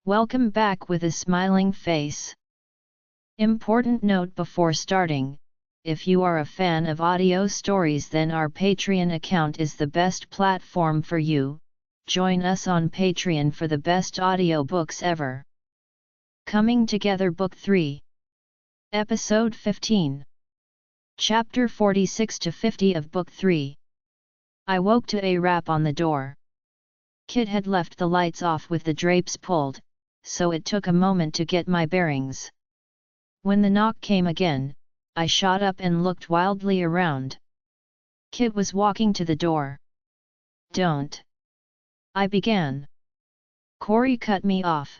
Welcome back with a smiling face. Important note before starting, if you are a fan of audio stories, then our Patreon account is the best platform for you. Join us on Patreon for the best audiobooks ever. Coming Together Book 3. Episode 15. Chapter 46 to 50 of Book 3. I woke to a rap on the door. Kit had left the lights off with the drapes pulled, so it took a moment to get my bearings. When the knock came again, I shot up and looked wildly around. Kit was walking to the door. "Don't," I began. Corey cut me off.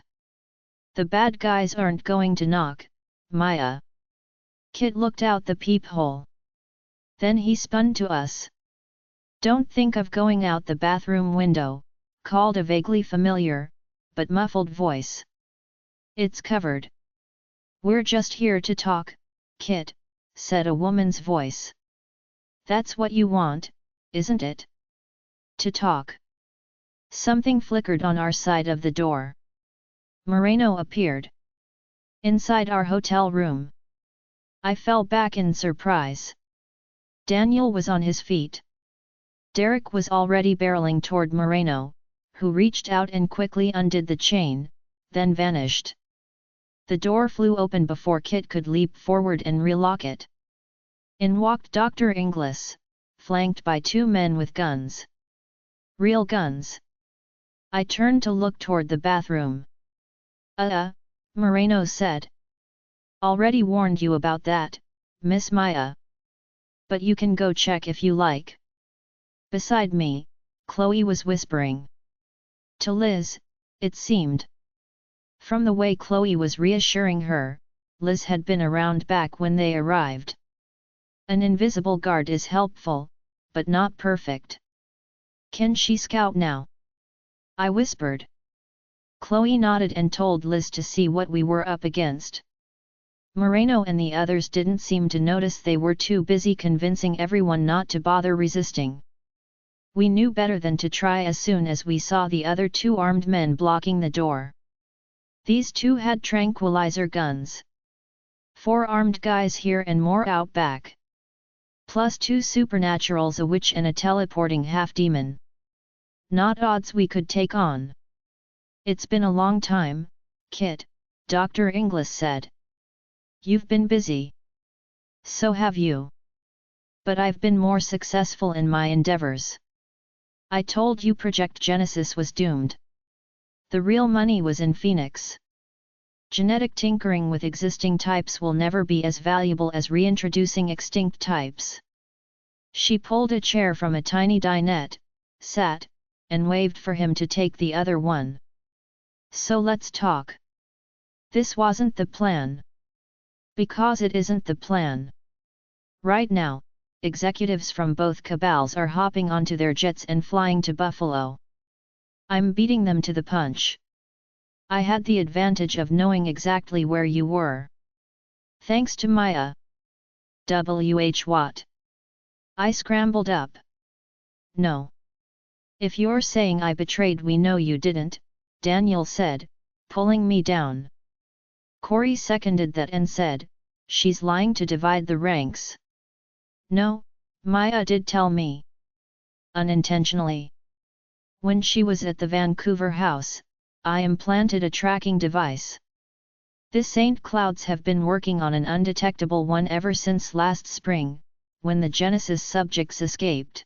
"The bad guys aren't going to knock, Maya." Kit looked out the peephole. Then he spun to us. "Don't think of going out the bathroom window," called a vaguely familiar, but muffled voice. "It's covered." "We're just here to talk, Kit," said a woman's voice. "That's what you want, isn't it? To talk?" Something flickered on our side of the door. Moreno appeared. Inside our hotel room. I fell back in surprise. Daniel was on his feet. Derek was already barreling toward Moreno, who reached out and quickly undid the chain, then vanished. The door flew open before Kit could leap forward and relock it. In walked Dr. Inglis, flanked by two men with guns. Real guns. I turned to look toward the bathroom. Moreno said. "Already warned you about that, Miss Maya. But you can go check if you like." Beside me, Chloe was whispering. To Liz, it seemed. From the way Chloe was reassuring her, Liz had been around back when they arrived. An invisible guard is helpful, but not perfect. "Can she scout now?" I whispered. Chloe nodded and told Liz to see what we were up against. Moreno and the others didn't seem to notice. They were too busy convincing everyone not to bother resisting. We knew better than to try as soon as we saw the other two armed men blocking the door. These two had tranquilizer guns. 4 armed guys here and more out back. Plus 2 supernaturals, a witch and a teleporting half-demon. Not odds we could take on. "It's been a long time, Kit," Dr. Inglis said. "You've been busy." "So have you. But I've been more successful in my endeavors. I told you Project Genesis was doomed. The real money was in Phoenix. Genetic tinkering with existing types will never be as valuable as reintroducing extinct types." She pulled a chair from a tiny dinette, sat, and waved for him to take the other one. "So let's talk." "This wasn't the plan." "Because it isn't the plan. Right now, executives from both cabals are hopping onto their jets and flying to Buffalo. I'm beating them to the punch. I had the advantage of knowing exactly where you were. Thanks to Maya. What? I scrambled up. "No. If you're saying I betrayed, we know you didn't," Daniel said, pulling me down. Corey seconded that and said, "She's lying to divide the ranks." "No, Maya did tell me. Unintentionally. When she was at the Vancouver house, I implanted a tracking device. The St. Clouds have been working on an undetectable one ever since last spring, when the Genesis subjects escaped.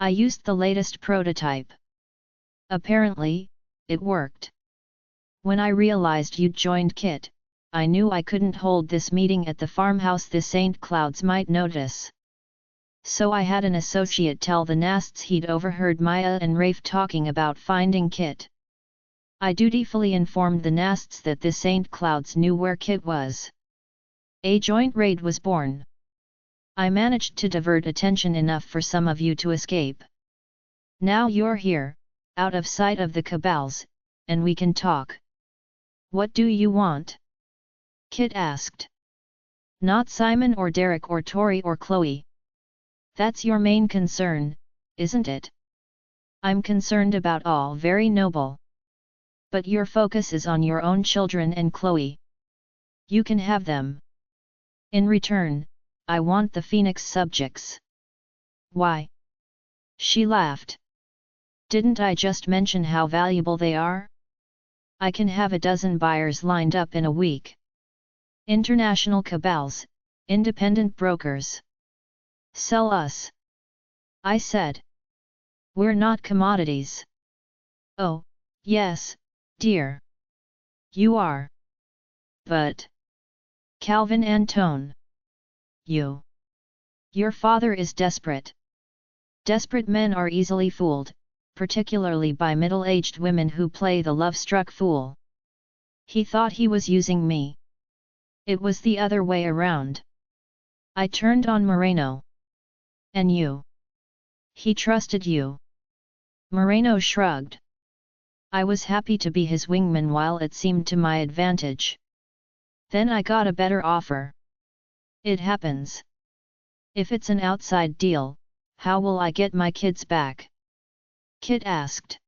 I used the latest prototype. Apparently, it worked. When I realized you'd joined Kit, I knew I couldn't hold this meeting at the farmhouse. The St. Clouds might notice. So I had an associate tell the Nasts he'd overheard Maya and Rafe talking about finding Kit. I dutifully informed the Nasts that the St. Clouds knew where Kit was. A joint raid was born. I managed to divert attention enough for some of you to escape. Now you're here, out of sight of the cabals, and we can talk. What do you want?" Kit asked. "Not Simon or Derek or Tori or Chloe. That's your main concern, isn't it?" "I'm concerned about all. Very noble. But your focus is on your own children and Chloe. You can have them. In return, I want the Phoenix subjects. Why? She laughed. Didn't I just mention how valuable they are? I can have a dozen buyers lined up in a week. International cabals, independent brokers. Sell us. I said. We're not commodities. Oh, yes, dear. You are. But. Calvin Antone. Your father is desperate. Desperate men are easily fooled, particularly by middle-aged women who play the love-struck fool. He thought he was using me. It was the other way around. I turned on Moreno. And you? He trusted you. Moreno shrugged. I was happy to be his wingman while it seemed to my advantage. Then I got a better offer. It happens. If it's an outside deal, how will I get my kids back? Kit asked.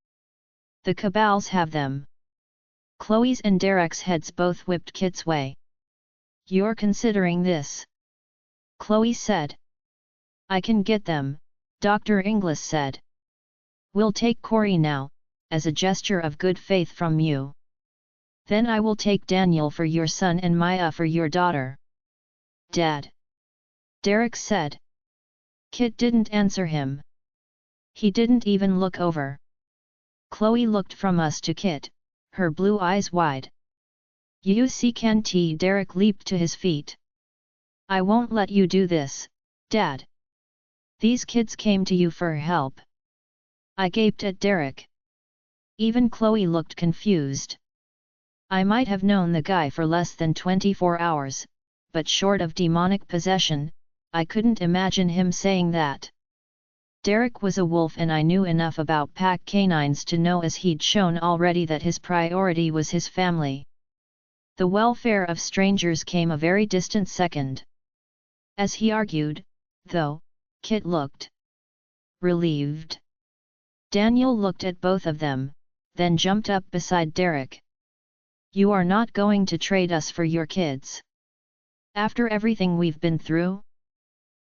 The cabals have them. Chloe's and Derek's heads both whipped Kit's way. You're considering this? Chloe said. I can get them, Dr. Inglis said. We'll take Corey now, as a gesture of good faith from you. Then I will take Daniel for your son and Maya for your daughter. Dad. Derek said. Kit didn't answer him. He didn't even look over. Chloe looked from us to Kit, her blue eyes wide. You see can't Derek leaped to his feet. I won't let you do this, Dad. These kids came to you for help. I gaped at Derek. Even Chloe looked confused. I might have known the guy for less than 24 hours, but short of demonic possession, I couldn't imagine him saying that. Derek was a wolf and I knew enough about pack canines to know as he'd shown already that his priority was his family. The welfare of strangers came a very distant second. As he argued, though, Kit looked relieved. Daniel looked at both of them, then jumped up beside Derek. You are not going to trade us for your kids? After everything we've been through?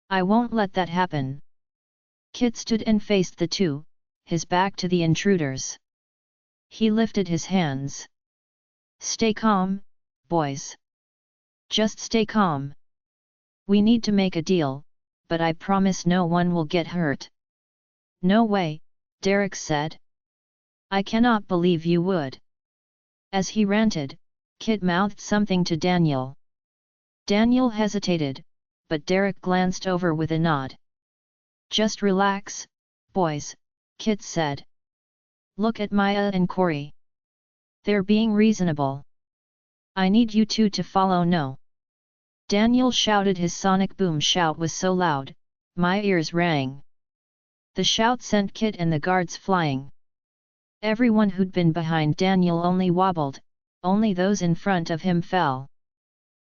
I won't let that happen. Kit stood and faced the two, his back to the intruders. He lifted his hands. Stay calm, boys. Just stay calm. We need to make a deal, but I promise no one will get hurt. No way, Derek said. I cannot believe you would. As he ranted, Kit mouthed something to Daniel. Daniel hesitated, but Derek glanced over with a nod. Just relax, boys, Kit said. Look at Maya and Corey. They're being reasonable. I need you two to follow no. Daniel shouted. His sonic boom shout was so loud, my ears rang. The shout sent Kit and the guards flying. Everyone who'd been behind Daniel only wobbled, only those in front of him fell.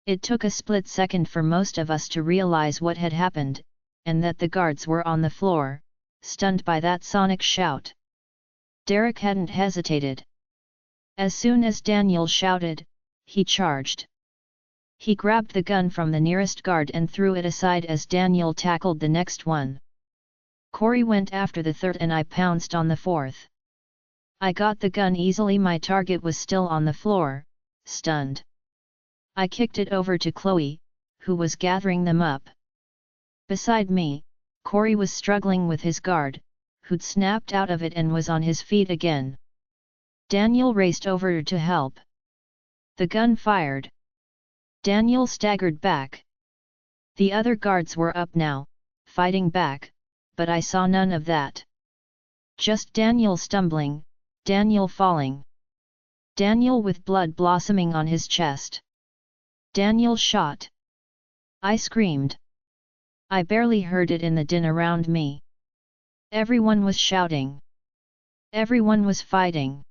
It took a split second for most of us to realize what had happened, and that the guards were on the floor, stunned by that sonic shout. Derek hadn't hesitated. As soon as Daniel shouted, he charged. He grabbed the gun from the nearest guard and threw it aside as Daniel tackled the next one. Corey went after the third and I pounced on the fourth. I got the gun easily. My target was still on the floor, stunned. I kicked it over to Chloe, who was gathering them up. Beside me, Corey was struggling with his guard, who'd snapped out of it and was on his feet again. Daniel raced over to help. The gun fired. Daniel staggered back. The other guards were up now, fighting back, but I saw none of that. Just Daniel stumbling, Daniel falling. Daniel with blood blossoming on his chest. Daniel shot. I screamed. I barely heard it in the din around me. Everyone was shouting. Everyone was fighting.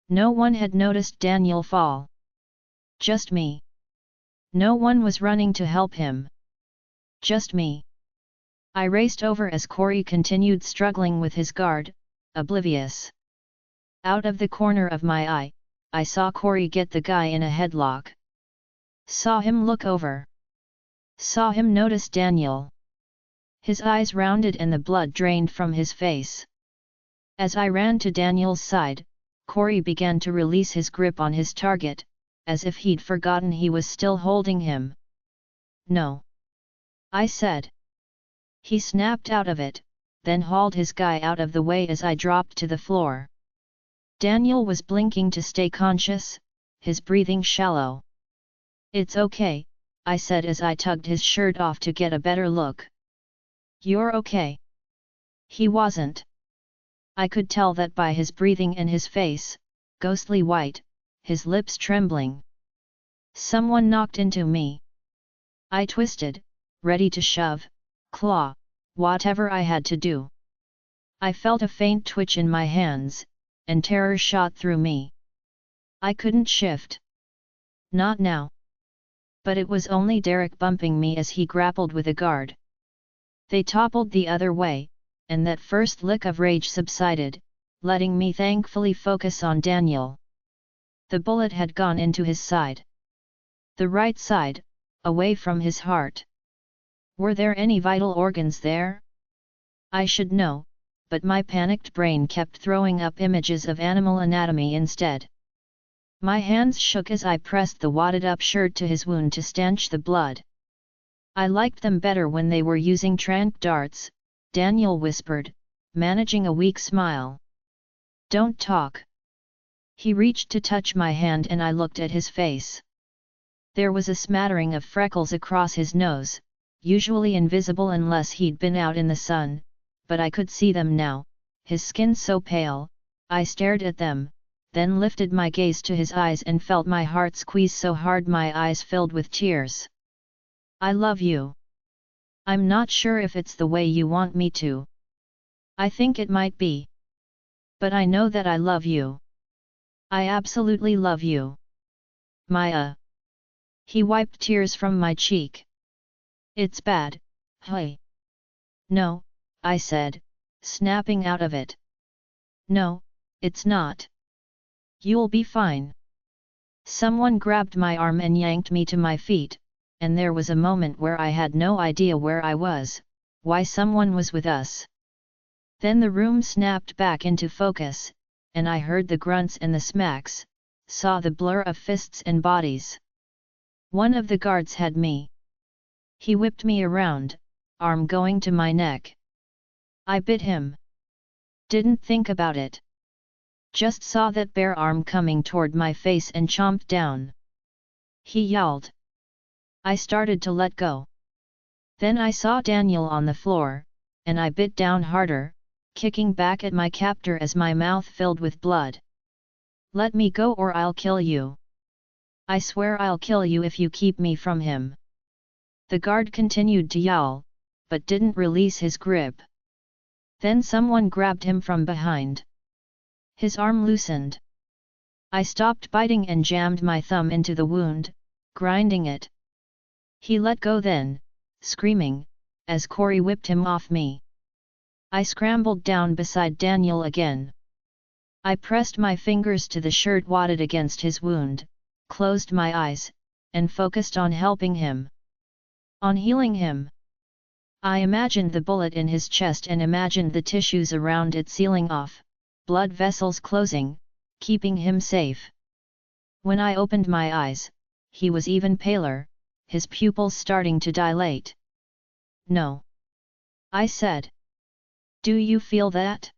No one had noticed Daniel fall. Just me. No one was running to help him. Just me. I raced over as Corey continued struggling with his guard, oblivious. Out of the corner of my eye, I saw Corey get the guy in a headlock. Saw him look over. Saw him notice Daniel. His eyes rounded and the blood drained from his face. As I ran to Daniel's side, Corey began to release his grip on his target, as if he'd forgotten he was still holding him. "No," I said. He snapped out of it, then hauled his guy out of the way as I dropped to the floor. Daniel was blinking to stay conscious, his breathing shallow. "It's okay," I said as I tugged his shirt off to get a better look. "You're okay?" He wasn't. I could tell that by his breathing and his face, ghostly white, his lips trembling. Someone knocked into me. I twisted, ready to shove, claw, whatever I had to do. I felt a faint twitch in my hands, and terror shot through me. I couldn't shift. Not now. But it was only Derek bumping me as he grappled with a guard. They toppled the other way, and that first lick of rage subsided, letting me thankfully focus on Daniel. The bullet had gone into his side. The right side, away from his heart. Were there any vital organs there? I should know, but my panicked brain kept throwing up images of animal anatomy instead. My hands shook as I pressed the wadded-up shirt to his wound to stanch the blood. "I liked them better when they were using tranq darts," Daniel whispered, managing a weak smile. "Don't talk." He reached to touch my hand and I looked at his face. There was a smattering of freckles across his nose, usually invisible unless he'd been out in the sun, but I could see them now, his skin so pale. I stared at them, then lifted my gaze to his eyes and felt my heart squeeze so hard my eyes filled with tears. "I love you. I'm not sure if it's the way you want me to. I think it might be. But I know that I love you. I absolutely love you. Maya." He wiped tears from my cheek. "It's bad, hey." "No," I said, snapping out of it. "No, it's not. You'll be fine." Someone grabbed my arm and yanked me to my feet, and there was a moment where I had no idea where I was, why someone was with us. Then the room snapped back into focus, and I heard the grunts and the smacks, saw the blur of fists and bodies. One of the guards had me. He whipped me around, arm going to my neck. I bit him. Didn't think about it. Just saw that bare arm coming toward my face and chomped down. He yowled. I started to let go. Then I saw Daniel on the floor, and I bit down harder, kicking back at my captor as my mouth filled with blood. "Let me go or I'll kill you. I swear I'll kill you if you keep me from him." The guard continued to yowl, but didn't release his grip. Then someone grabbed him from behind. His arm loosened. I stopped biting and jammed my thumb into the wound, grinding it. He let go then, screaming, as Corey whipped him off me. I scrambled down beside Daniel again. I pressed my fingers to the shirt wadded against his wound, closed my eyes, and focused on helping him. On healing him. I imagined the bullet in his chest and imagined the tissues around it sealing off, blood vessels closing, keeping him safe. When I opened my eyes, he was even paler, his pupils starting to dilate. "No," I said. "Do you feel that?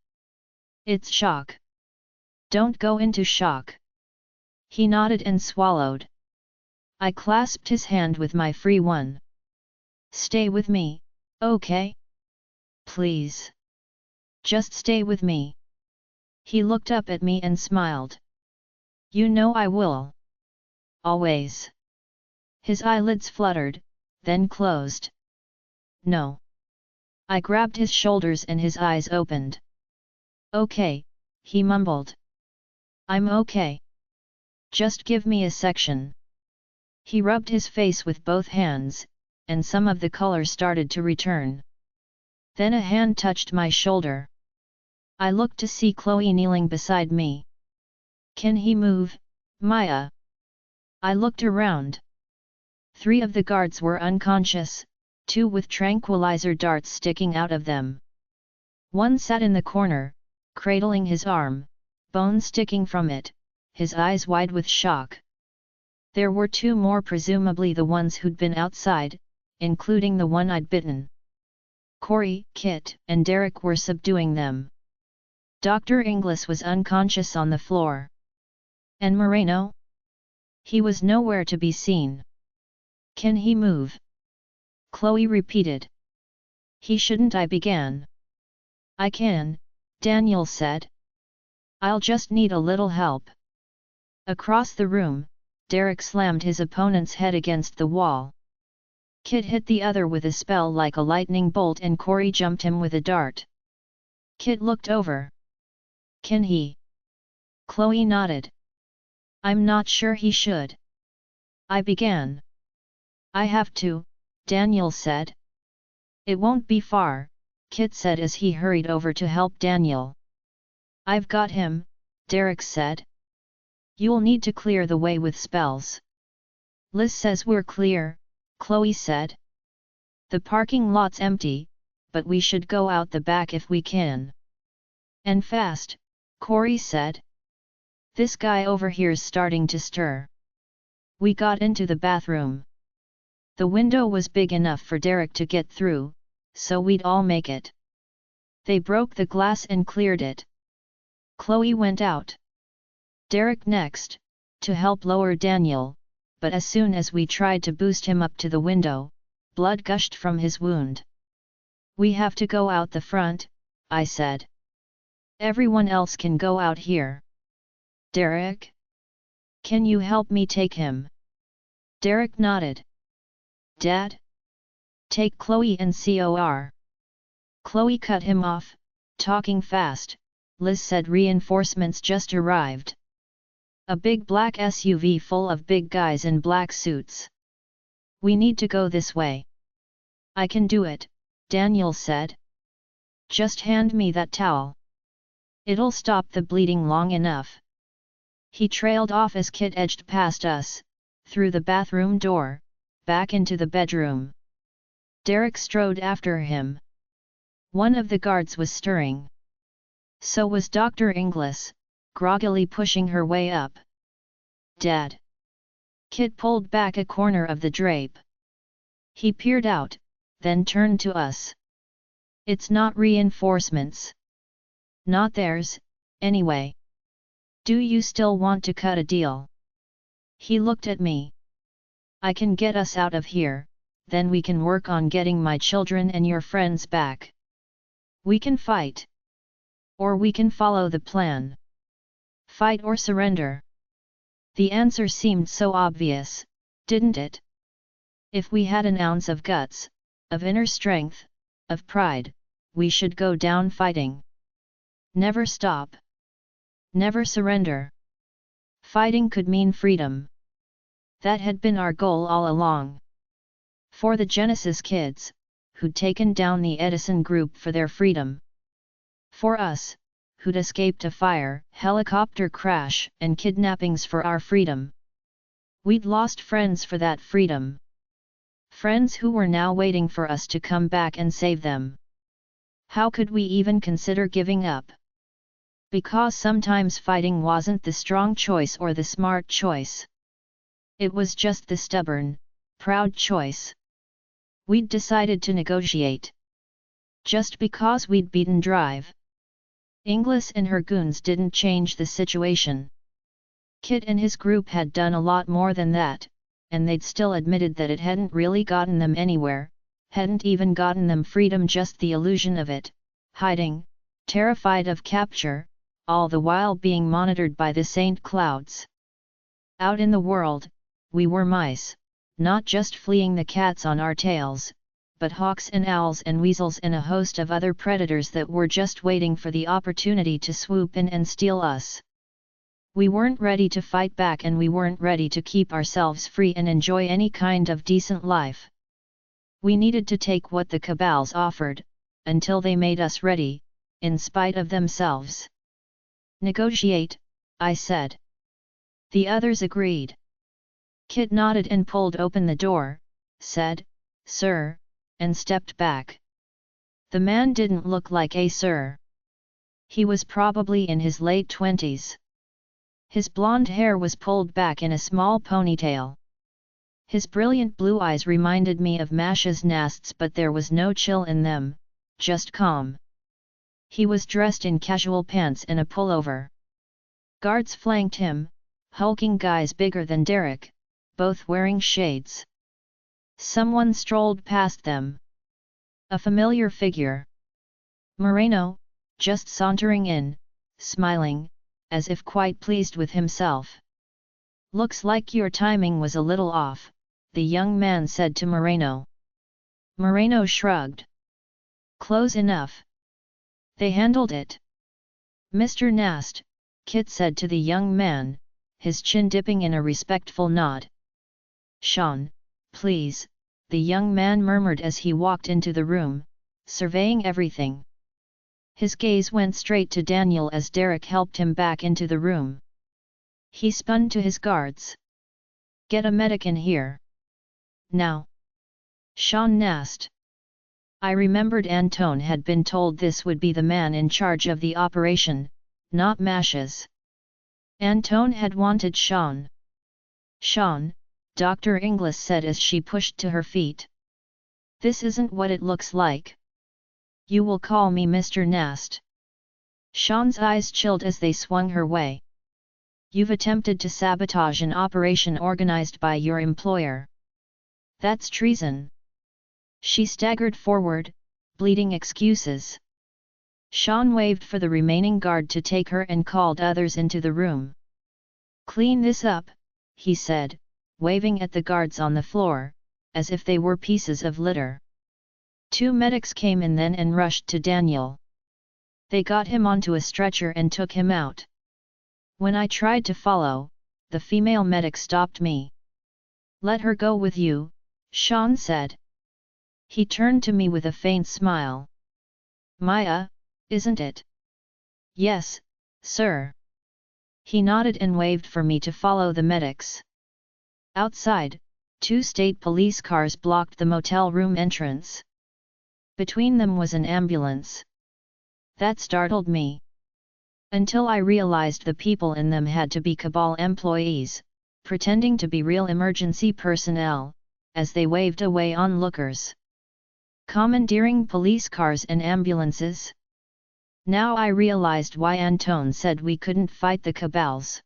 It's shock. Don't go into shock." He nodded and swallowed. I clasped his hand with my free one. "Stay with me, okay? Please. Just stay with me." He looked up at me and smiled. "You know I will. Always." His eyelids fluttered, then closed. "No." I grabbed his shoulders and his eyes opened. "Okay," he mumbled. "I'm okay. Just give me a section." He rubbed his face with both hands, and some of the color started to return. Then a hand touched my shoulder. I looked to see Chloe kneeling beside me, Can he move, Maya? I looked around. 3 of the guards were unconscious, 2 with tranquilizer darts sticking out of them. 1 sat in the corner, cradling his arm, bone sticking from it, his eyes wide with shock. There were 2 more, presumably the ones who'd been outside, including the one I'd bitten. Corey, Kit, and Derek were subduing them. Dr. Inglis was unconscious on the floor. And Moreno? He was nowhere to be seen. Can he move? Chloe repeated. He shouldn't, I began. I can, Daniel said. I'll just need a little help. Across the room, Derek slammed his opponent's head against the wall. Kit hit the other with a spell like a lightning bolt and Corey jumped him with a dart. Kit looked over. Can he? Chloe nodded. I'm not sure he should. I began. I have to, Daniel said. It won't be far, Kit said as he hurried over to help Daniel. I've got him, Derek said. You'll need to clear the way with spells. Liz says we're clear, Chloe said. The parking lot's empty, but we should go out the back if we can. And fast, Corey said. This guy over here's starting to stir. We got into the bathroom. The window was big enough for Derek to get through, so we'd all make it. They broke the glass and cleared it. Chloe went out. Derek next, to help lower Daniel, but as soon as we tried to boost him up to the window, blood gushed from his wound. We have to go out the front, I said. Everyone else can go out here. Derek? Can you help me take him? Derek nodded. Dad? Take Chloe and COR. Chloe cut him off, talking fast. Liz said reinforcements just arrived. A big black SUV full of big guys in black suits. We need to go this way. I can do it, Daniel said. Just hand me that towel. It'll stop the bleeding long enough. He trailed off as Kit edged past us, through the bathroom door, back into the bedroom. Derek strode after him. One of the guards was stirring. So was Dr. Inglis, groggily pushing her way up. Dad. Kit pulled back a corner of the drape. He peered out, then turned to us. It's not reinforcements. Not theirs, anyway. Do you still want to cut a deal? He looked at me. I can get us out of here, then we can work on getting my children and your friends back. We can fight. Or we can follow the plan. Fight or surrender. The answer seemed so obvious, didn't it? If we had an ounce of guts, of inner strength, of pride, we should go down fighting. Never stop. Never surrender. Fighting could mean freedom. That had been our goal all along. For the Genesis kids, who'd taken down the Edison group for their freedom. For us, who'd escaped a fire, helicopter crash, and kidnappings for our freedom. We'd lost friends for that freedom. Friends who were now waiting for us to come back and save them. How could we even consider giving up? Because sometimes fighting wasn't the strong choice or the smart choice. It was just the stubborn, proud choice. We'd decided to negotiate. Just because we'd beaten Drive. Inglis and her goons didn't change the situation. Kit and his group had done a lot more than that, and they'd still admitted that it hadn't really gotten them anywhere, hadn't even gotten them freedom, just the illusion of it, hiding, terrified of capture, all the while being monitored by the Saint Clouds. Out in the world, we were mice, not just fleeing the cats on our tails, but hawks and owls and weasels and a host of other predators that were just waiting for the opportunity to swoop in and steal us. We weren't ready to fight back, and we weren't ready to keep ourselves free and enjoy any kind of decent life. We needed to take what the cabals offered, until they made us ready, in spite of themselves. Negotiate, I said. The others agreed. Kit nodded and pulled open the door, said, "Sir," and stepped back. The man didn't look like a sir. He was probably in his late 20s. His blonde hair was pulled back in a small ponytail. His brilliant blue eyes reminded me of Masha's Nast's, but there was no chill in them, just calm. He was dressed in casual pants and a pullover. Guards flanked him, hulking guys bigger than Derek, both wearing shades. Someone strolled past them. A familiar figure. Moreno, just sauntering in, smiling, as if quite pleased with himself. "Looks like your timing was a little off," the young man said to Moreno. Moreno shrugged. "Close enough. They handled it." "Mr. Nast," Kit said to the young man, his chin dipping in a respectful nod. "Sean, please," the young man murmured as he walked into the room, surveying everything. His gaze went straight to Daniel as Derek helped him back into the room. He spun to his guards. "Get a medic in here. Now." Sean Nast. I remembered Antone had been told this would be the man in charge of the operation, not Masha's. Antone had wanted Sean. "Sean," Dr. Inglis said as she pushed to her feet. "This isn't what it looks like. You will call me Mr. Nast." Sean's eyes chilled as they swung her way. "You've attempted to sabotage an operation organized by your employer. That's treason." She staggered forward, bleating excuses. Sean waved for the remaining guard to take her and called others into the room. "Clean this up," he said, waving at the guards on the floor, as if they were pieces of litter. 2 medics came in then and rushed to Daniel. They got him onto a stretcher and took him out. When I tried to follow, the female medic stopped me. "Let her go with you," Sean said. He turned to me with a faint smile. "Maya, isn't it?" "Yes, sir." He nodded and waved for me to follow the medics. Outside, 2 state police cars blocked the motel room entrance. Between them was an ambulance. That startled me. Until I realized the people in them had to be cabal employees, pretending to be real emergency personnel, as they waved away onlookers. Commandeering police cars and ambulances? Now I realized why Antone said we couldn't fight the cabals.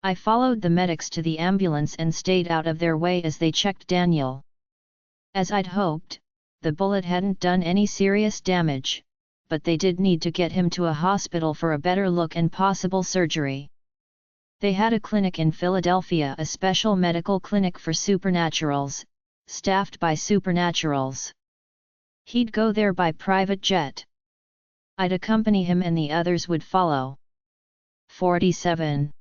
I followed the medics to the ambulance and stayed out of their way as they checked Daniel. As I'd hoped, the bullet hadn't done any serious damage, but they did need to get him to a hospital for a better look and possible surgery. They had a clinic in Philadelphia, a special medical clinic for supernaturals, staffed by supernaturals. He'd go there by private jet. I'd accompany him and the others would follow. 47.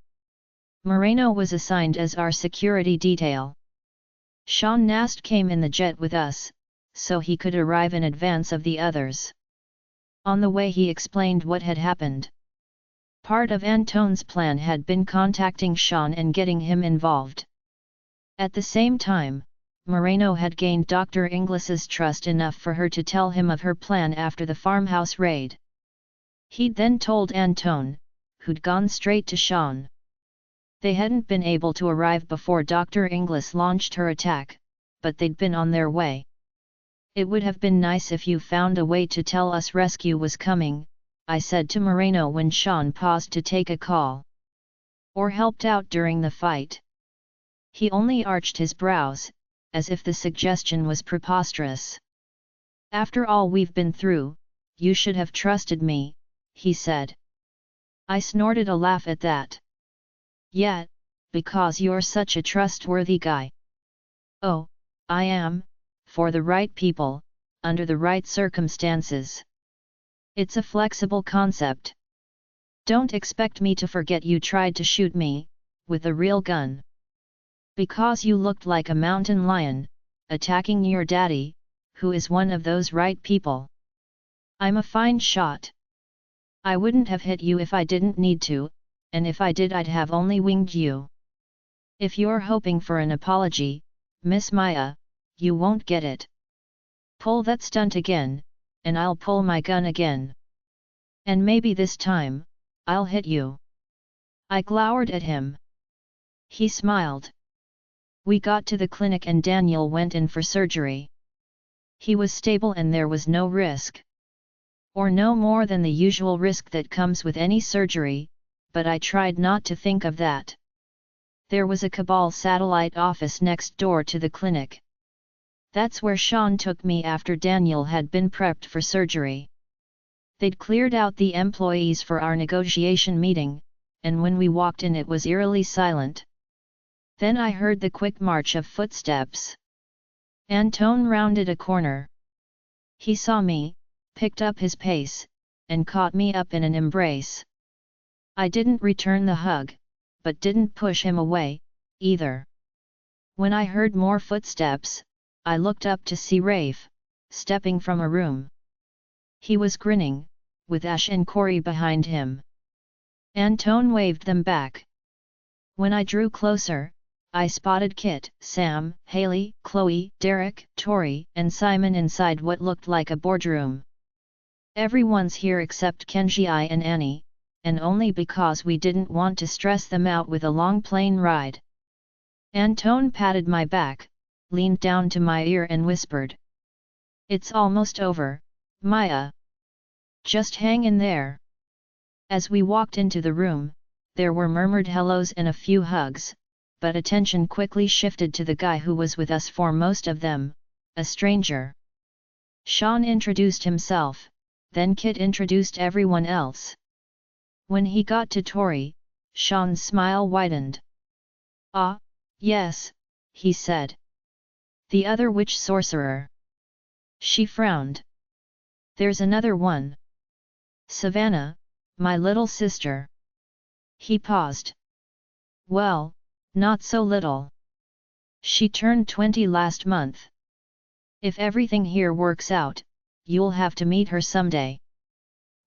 Moreno was assigned as our security detail. Sean Nast came in the jet with us, so he could arrive in advance of the others. On the way he explained what had happened. Part of Antone's plan had been contacting Sean and getting him involved. At the same time, Moreno had gained Dr. Inglis's trust enough for her to tell him of her plan after the farmhouse raid. He'd then told Antone, who'd gone straight to Sean. They hadn't been able to arrive before Dr. Inglis launched her attack, but they'd been on their way. "It would have been nice if you found a way to tell us rescue was coming," I said to Moreno when Sean paused to take a call. "Or helped out during the fight." He only arched his brows, as if the suggestion was preposterous. "After all we've been through, you should have trusted me," he said. I snorted a laugh at that. "Yeah, because you're such a trustworthy guy." "Oh, I am, for the right people, under the right circumstances. It's a flexible concept. Don't expect me to forget you tried to shoot me, with a real gun. Because you looked like a mountain lion, attacking your daddy, who is one of those right people. I'm a fine shot. I wouldn't have hit you if I didn't need to, and if I did I'd have only winged you. If you're hoping for an apology, Miss Maya, you won't get it. Pull that stunt again, and I'll pull my gun again. And maybe this time, I'll hit you. I glowered at him. He smiled. We got to the clinic and Daniel went in for surgery. He was stable and there was no risk. Or no more than the usual risk that comes with any surgery, but I tried not to think of that. There was a Cabal satellite office next door to the clinic. That's where Sean took me after Daniel had been prepped for surgery. They'd cleared out the employees for our negotiation meeting, and when we walked in it was eerily silent. Then I heard the quick march of footsteps. Antone rounded a corner. He saw me, picked up his pace, and caught me up in an embrace. I didn't return the hug, but didn't push him away, either. When I heard more footsteps, I looked up to see Rafe, stepping from a room. He was grinning, with Ash and Corey behind him. Antone waved them back. When I drew closer, I spotted Kit, Sam, Haley, Chloe, Derek, Tori, and Simon inside what looked like a boardroom. Everyone's here except Kenji, I and Annie, and only because we didn't want to stress them out with a long plane ride. Antone patted my back, leaned down to my ear and whispered. It's almost over, Maya. Just hang in there. As we walked into the room, there were murmured hellos and a few hugs, but attention quickly shifted to the guy who was with us for most of them, a stranger. Sean introduced himself, then Kit introduced everyone else. When he got to Tori, Sean's smile widened. Ah, yes, he said. The other witch sorcerer. She frowned. There's another one. Savannah, my little sister. He paused. Well, not so little. She turned 20 last month. If everything here works out, you'll have to meet her someday.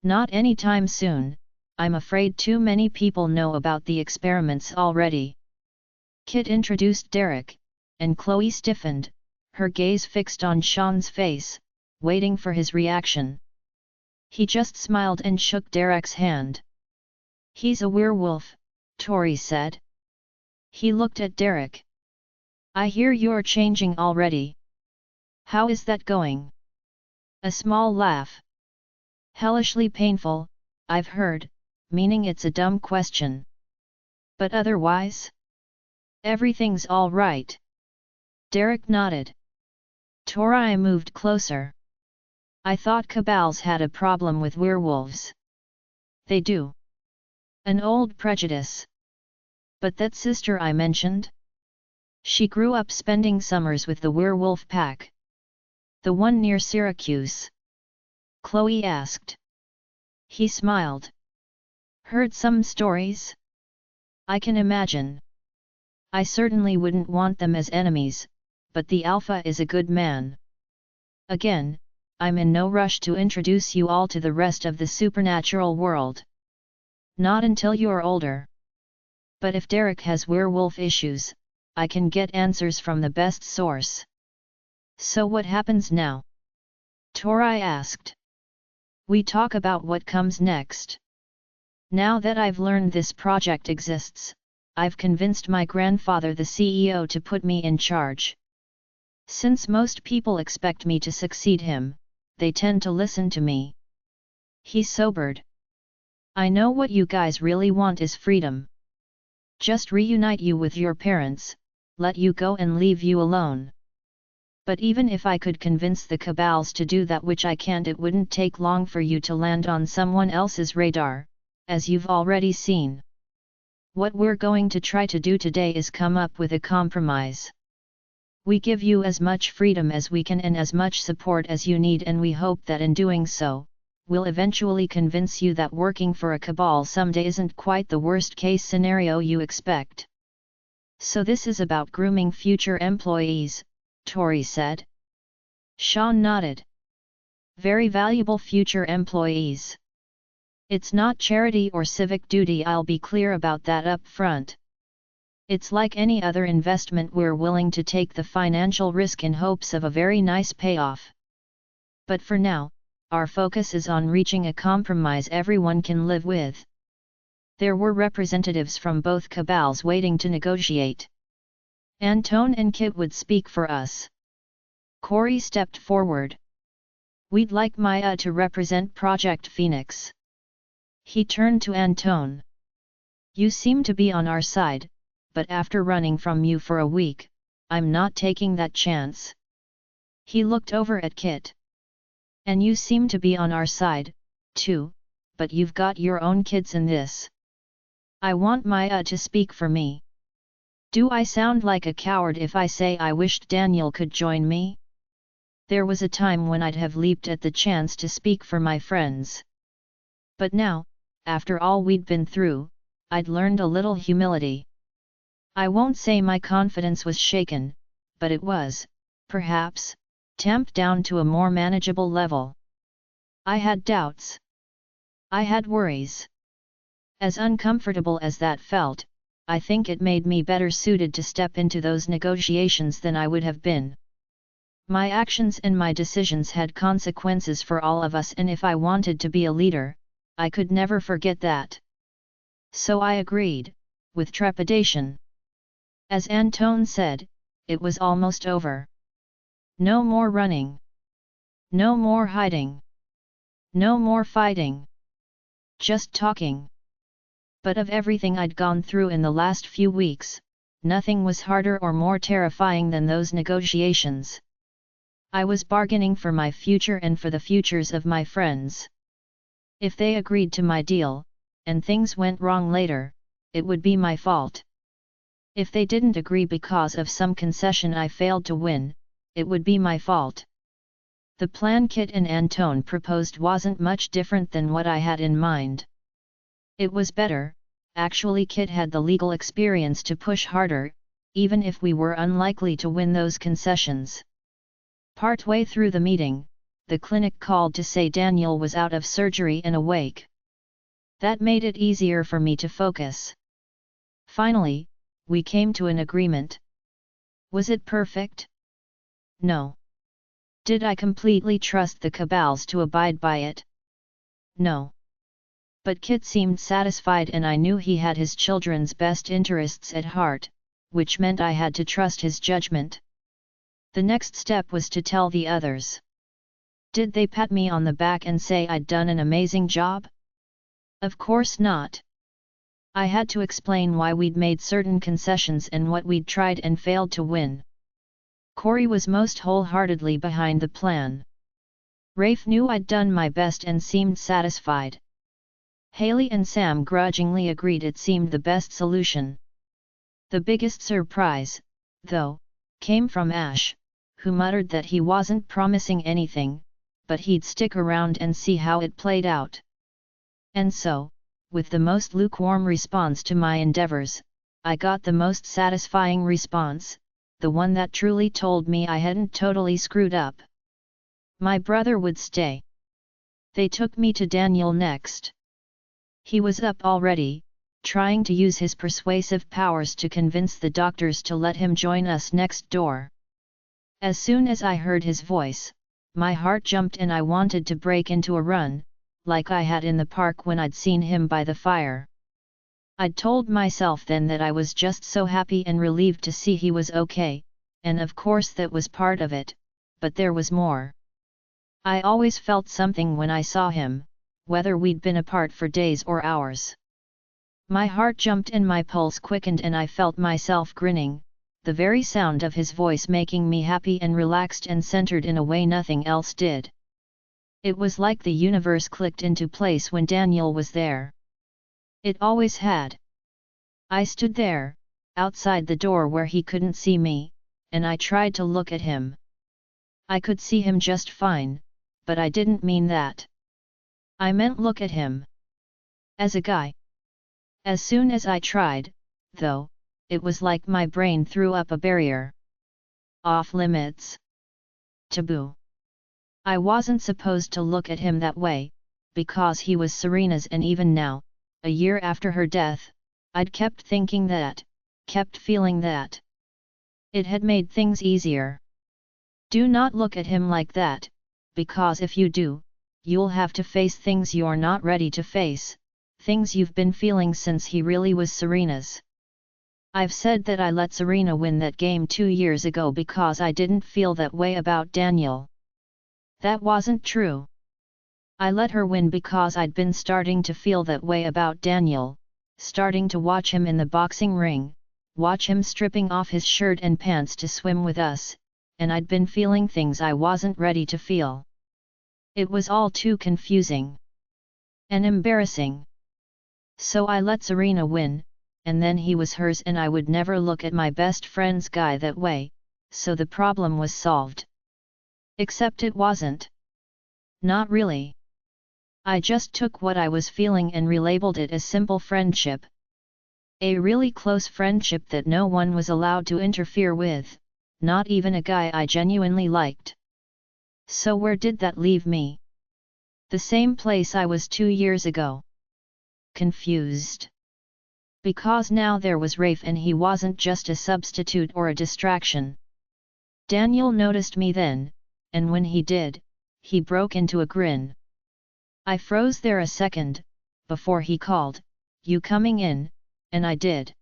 Not anytime soon, I'm afraid too many people know about the experiments already. Kit introduced Derek, and Chloe stiffened, her gaze fixed on Sean's face, waiting for his reaction. He just smiled and shook Derek's hand. He's a werewolf, Tori said. He looked at Derek. I hear you're changing already. How is that going? A small laugh. Hellishly painful, I've heard, meaning it's a dumb question. But otherwise? Everything's all right. Derek nodded. Tori moved closer. I thought Cabals had a problem with werewolves. They do. An old prejudice. But that sister I mentioned? She grew up spending summers with the werewolf pack. The one near Syracuse? Chloe asked. He smiled. Heard some stories? I can imagine. I certainly wouldn't want them as enemies, but the Alpha is a good man. Again, I'm in no rush to introduce you all to the rest of the supernatural world. Not until you're older. But if Derek has werewolf issues, I can get answers from the best source. So what happens now? Tori asked. We talk about what comes next. Now that I've learned this project exists, I've convinced my grandfather, the CEO, to put me in charge. Since most people expect me to succeed him, they tend to listen to me. He sobered. I know what you guys really want is freedom. Just reunite you with your parents, let you go and leave you alone. But even if I could convince the Cabals to do that, which I can't, it wouldn't take long for you to land on someone else's radar, as you've already seen. What we're going to try to do today is come up with a compromise. We give you as much freedom as we can and as much support as you need, and we hope that in doing so, we'll eventually convince you that working for a Cabal someday isn't quite the worst-case scenario you expect. So this is about grooming future employees, Tori said. Sean nodded. Very valuable future employees. It's not charity or civic duty, I'll be clear about that up front. It's like any other investment, we're willing to take the financial risk in hopes of a very nice payoff. But for now, our focus is on reaching a compromise everyone can live with. There were representatives from both cabals waiting to negotiate. Antone and Kit would speak for us. Corey stepped forward. We'd like Maya to represent Project Phoenix. He turned to Antone. You seem to be on our side, but after running from you for a week, I'm not taking that chance. He looked over at Kit. And you seem to be on our side, too, but you've got your own kids in this. I want Maya to speak for me. Do I sound like a coward if I say I wished Daniel could join me? There was a time when I'd have leaped at the chance to speak for my friends. But now, after all we'd been through, I'd learned a little humility. I won't say my confidence was shaken, but it was, perhaps, tamped down to a more manageable level. I had doubts. I had worries. As uncomfortable as that felt, I think it made me better suited to step into those negotiations than I would have been. My actions and my decisions had consequences for all of us, and if I wanted to be a leader, I could never forget that. So I agreed, with trepidation. As Antone said, it was almost over. No more running. No more hiding. No more fighting. Just talking. But of everything I'd gone through in the last few weeks, nothing was harder or more terrifying than those negotiations. I was bargaining for my future and for the futures of my friends. If they agreed to my deal, and things went wrong later, it would be my fault. If they didn't agree because of some concession I failed to win, it would be my fault. The plan Kit and Antone proposed wasn't much different than what I had in mind. It was better, actually. Kit had the legal experience to push harder, even if we were unlikely to win those concessions. Partway through the meeting, the clinic called to say Daniel was out of surgery and awake. That made it easier for me to focus. Finally, we came to an agreement. Was it perfect? No. Did I completely trust the cabals to abide by it? No. But Kit seemed satisfied, and I knew he had his children's best interests at heart, which meant I had to trust his judgment. The next step was to tell the others. Did they pat me on the back and say I'd done an amazing job? Of course not. I had to explain why we'd made certain concessions and what we'd tried and failed to win. Corey was most wholeheartedly behind the plan. Rafe knew I'd done my best and seemed satisfied. Haley and Sam grudgingly agreed it seemed the best solution. The biggest surprise, though, came from Ash, who muttered that he wasn't promising anything, but he'd stick around and see how it played out. And so, with the most lukewarm response to my endeavors, I got the most satisfying response, the one that truly told me I hadn't totally screwed up. My brother would stay. They took me to Daniel next. He was up already, trying to use his persuasive powers to convince the doctors to let him join us next door. As soon as I heard his voice, my heart jumped and I wanted to break into a run, like I had in the park when I'd seen him by the fire. I'd told myself then that I was just so happy and relieved to see he was okay, and of course that was part of it, but there was more. I always felt something when I saw him, whether we'd been apart for days or hours. My heart jumped and my pulse quickened and I felt myself grinning, the very sound of his voice making me happy and relaxed and centered in a way nothing else did. It was like the universe clicked into place when Daniel was there. It always had. I stood there, outside the door where he couldn't see me, and I tried to look at him. I could see him just fine, but I didn't mean that. I meant look at him. As a guy. As soon as I tried, though, it was like my brain threw up a barrier. Off limits. Taboo. I wasn't supposed to look at him that way, because he was Serena's, and even now, a year after her death, I'd kept thinking that, kept feeling that. It had made things easier. Do not look at him like that, because if you do, you'll have to face things you're not ready to face, things you've been feeling since he really was Serena's. I've said that I let Serena win that game 2 years ago because I didn't feel that way about Daniel. That wasn't true. I let her win because I'd been starting to feel that way about Daniel, starting to watch him in the boxing ring, watch him stripping off his shirt and pants to swim with us, and I'd been feeling things I wasn't ready to feel. It was all too confusing and embarrassing. So I let Serena win, and then he was hers, and I would never look at my best friend's guy that way, so the problem was solved. Except it wasn't. Not really. I just took what I was feeling and relabeled it as simple friendship. A really close friendship that no one was allowed to interfere with, not even a guy I genuinely liked. So where did that leave me? The same place I was 2 years ago. Confused. Because now there was Rafe, and he wasn't just a substitute or a distraction. Daniel noticed me then, and when he did, he broke into a grin. I froze there a second, before he called, "You coming in?" and I did.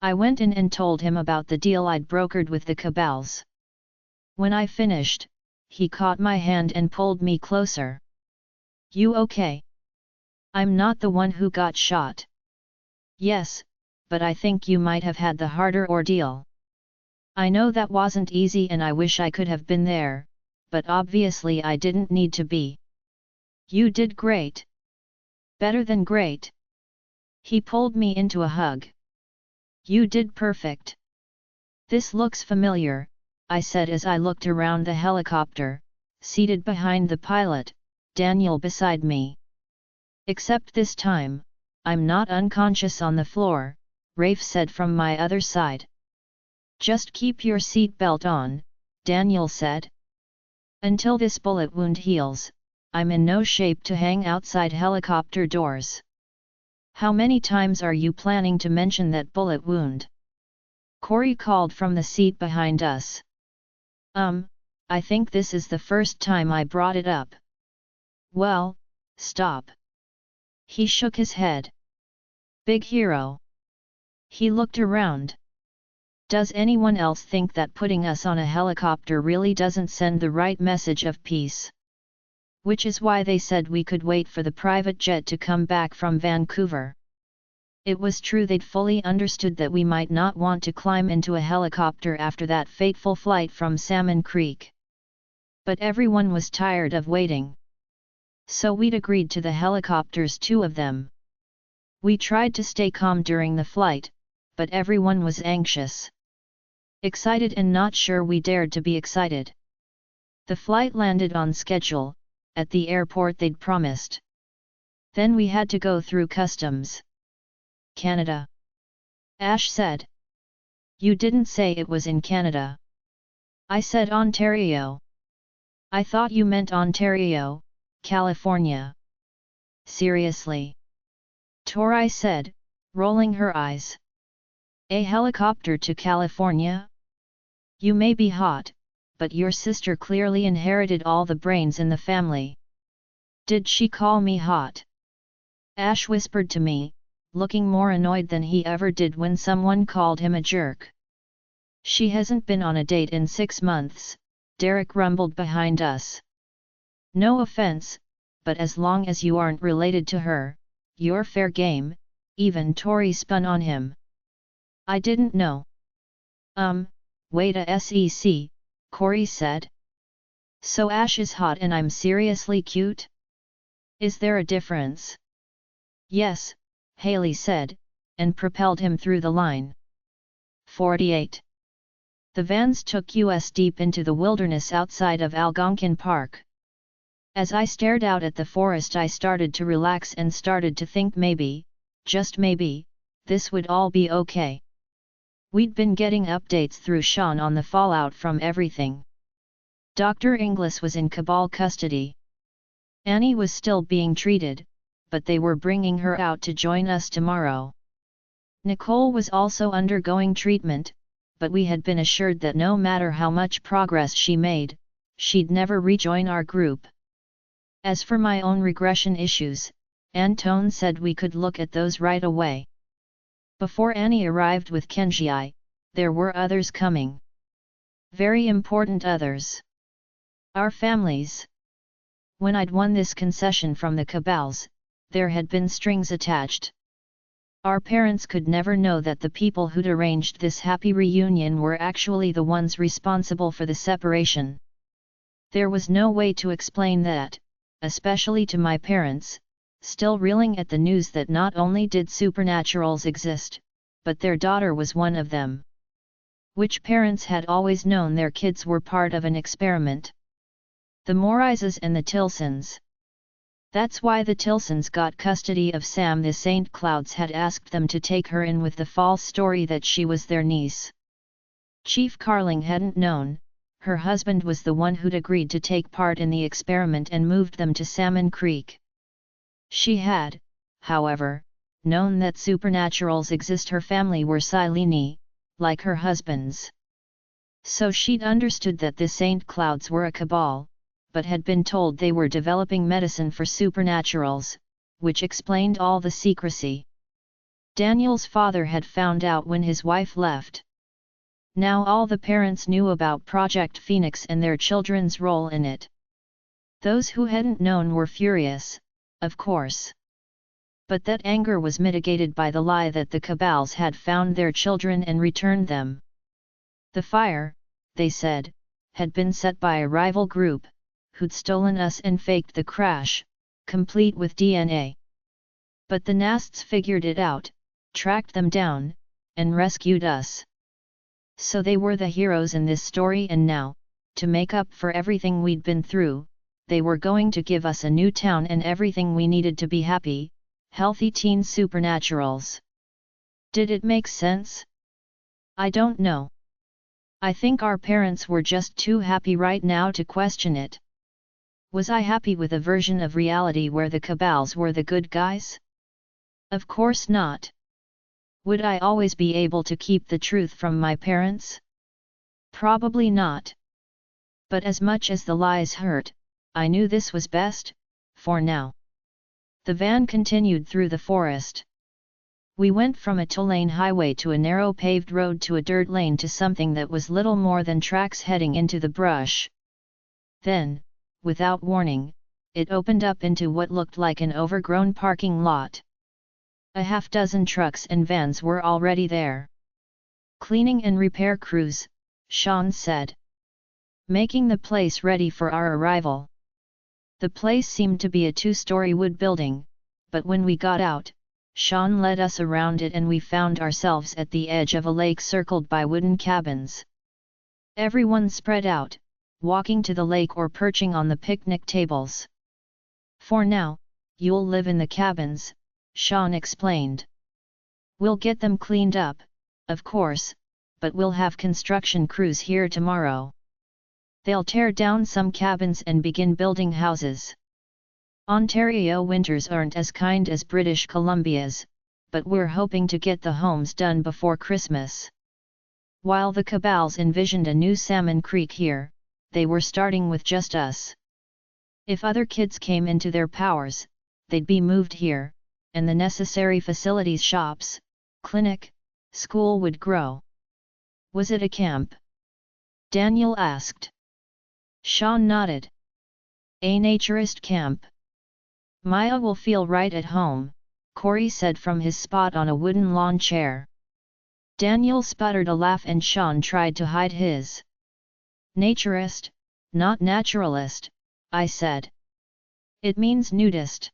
I went in and told him about the deal I'd brokered with the cabals. When I finished, he caught my hand and pulled me closer. "You okay? I'm not the one who got shot." "Yes, but I think you might have had the harder ordeal. I know that wasn't easy and I wish I could have been there, but obviously I didn't need to be." "You did great. Better than great." He pulled me into a hug. "You did perfect." "This looks familiar," I said as I looked around the helicopter, seated behind the pilot, Daniel beside me. "Except this time, I'm not unconscious on the floor," Rafe said from my other side. "Just keep your seatbelt on," Daniel said. "Until this bullet wound heals, I'm in no shape to hang outside helicopter doors." "How many times are you planning to mention that bullet wound?" Corey called from the seat behind us. I think this is the first time I brought it up." "Well, stop." He shook his head. "Big hero." He looked around. "Does anyone else think that putting us on a helicopter really doesn't send the right message of peace? Which is why they said we could wait for the private jet to come back from Vancouver." It was true they'd fully understood that we might not want to climb into a helicopter after that fateful flight from Salmon Creek. But everyone was tired of waiting. So we'd agreed to the helicopters, 2 of them. We tried to stay calm during the flight, but everyone was anxious. Excited and not sure we dared to be excited. The flight landed on schedule, at the airport they'd promised. Then we had to go through customs. "Canada," Ash said. "You didn't say it was in Canada." I said Ontario. "I thought you meant Ontario, California." "Seriously?" Tori said, rolling her eyes. "A helicopter to California? You may be hot, but your sister clearly inherited all the brains in the family." "Did she call me hot?" Ash whispered to me, looking more annoyed than he ever did when someone called him a jerk. "She hasn't been on a date in 6 months, Derek rumbled behind us. "No offense, but as long as you aren't related to her, you're fair game," even Tori spun on him. "I didn't know." Wait a sec, Corey said. "So Ash is hot and I'm seriously cute? Is there a difference?" "Yes," Haley said, and propelled him through the line. 48. The vans took us deep into the wilderness outside of Algonquin Park. As I stared out at the forest, I started to relax and started to think maybe, just maybe, this would all be okay. We'd been getting updates through Sean on the fallout from everything. Dr. Inglis was in Cabal custody. Annie was still being treated, but they were bringing her out to join us tomorrow. Nicole was also undergoing treatment, but we had been assured that no matter how much progress she made, she'd never rejoin our group. As for my own regression issues, Antone said we could look at those right away. Before Annie arrived with Kenji, there were others coming. Very important others. Our families. When I'd won this concession from the cabals, there had been strings attached. Our parents could never know that the people who'd arranged this happy reunion were actually the ones responsible for the separation. There was no way to explain that, especially to my parents, still reeling at the news that not only did supernaturals exist, but their daughter was one of them. Which parents had always known their kids were part of an experiment? The Morises and the Tilsons. That's why the Tilsons got custody of Sam. The St. Clouds had asked them to take her in with the false story that she was their niece. Chief Carling hadn't known, her husband was the one who'd agreed to take part in the experiment and moved them to Salmon Creek. She had, however, known that supernaturals exist. Her family were Sileni, like her husband's. So she'd understood that the St. Clouds were a cabal, but had been told they were developing medicine for supernaturals, which explained all the secrecy. Daniel's father had found out when his wife left. Now all the parents knew about Project Phoenix and their children's role in it. Those who hadn't known were furious, of course. But that anger was mitigated by the lie that the cabals had found their children and returned them. The fire, they said, had been set by a rival group, who'd stolen us and faked the crash, complete with DNA. But the Nasts figured it out, tracked them down, and rescued us. So they were the heroes in this story, and now, to make up for everything we'd been through, they were going to give us a new town and everything we needed to be happy, healthy teen supernaturals. Did it make sense? I don't know. I think our parents were just too happy right now to question it. Was I happy with a version of reality where the cabals were the good guys? Of course not. Would I always be able to keep the truth from my parents? Probably not. But as much as the lies hurt, I knew this was best, for now. The van continued through the forest. We went from a two-lane highway to a narrow paved road to a dirt lane to something that was little more than tracks heading into the brush. Then, without warning, it opened up into what looked like an overgrown parking lot. A half-dozen trucks and vans were already there. Cleaning and repair crews, Sean said. Making the place ready for our arrival. The place seemed to be a two-story wood building, but when we got out, Sean led us around it and we found ourselves at the edge of a lake circled by wooden cabins. Everyone spread out, walking to the lake or perching on the picnic tables. For now, you'll live in the cabins, Sean explained. We'll get them cleaned up, of course, but we'll have construction crews here tomorrow. They'll tear down some cabins and begin building houses. Ontario winters aren't as kind as British Columbia's, but we're hoping to get the homes done before Christmas. While the cabals envisioned a new Salmon Creek here, they were starting with just us. If other kids came into their powers, they'd be moved here, and the necessary facilities, shops, clinic, school would grow. Was it a camp? Daniel asked. Sean nodded. A naturist camp. Maya will feel right at home, Corey said from his spot on a wooden lawn chair. Daniel sputtered a laugh and Sean tried to hide his. Naturist, not naturalist, I said. It means nudist.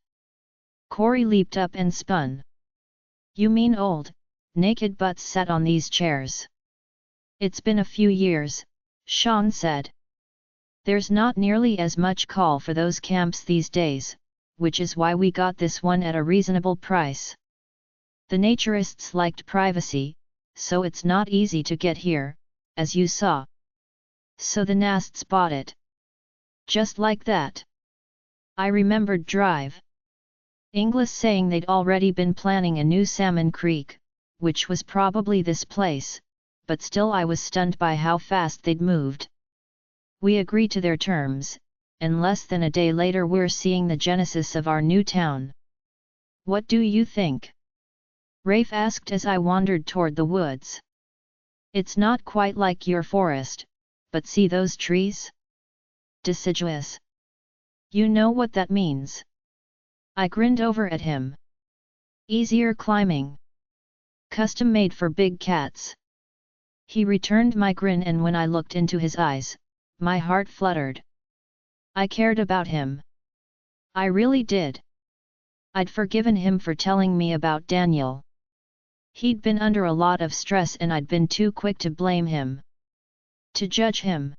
Corey leaped up and spun. You mean old, naked butts sat on these chairs? It's been a few years, Sean said. There's not nearly as much call for those camps these days, which is why we got this one at a reasonable price. The naturists liked privacy, so it's not easy to get here, as you saw. So the Nasts bought it. Just like that. I remembered Drive Inglis saying they'd already been planning a new salmon creek, which was probably this place, but still I was stunned by how fast they'd moved. We agreed to their terms, and less than a day later we're seeing the genesis of our new town. What do you think? Rafe asked as I wandered toward the woods. It's not quite like your forest, but see those trees? Deciduous. You know what that means. I grinned over at him. Easier climbing. Custom made for big cats. He returned my grin, and when I looked into his eyes, my heart fluttered. I cared about him. I really did. I'd forgiven him for telling me about Daniel. He'd been under a lot of stress and I'd been too quick to blame him. To judge him.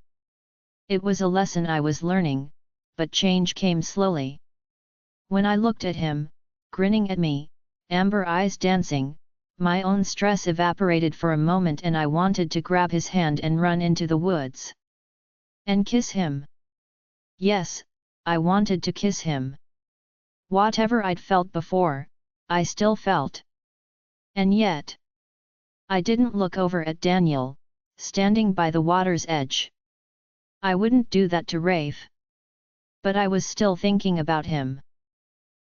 It was a lesson I was learning, but change came slowly. When I looked at him, grinning at me, amber eyes dancing, my own stress evaporated for a moment and I wanted to grab his hand and run into the woods. And kiss him. Yes, I wanted to kiss him. Whatever I'd felt before, I still felt. And yet, I didn't look over at Daniel, standing by the water's edge. I wouldn't do that to Rafe. But I was still thinking about him.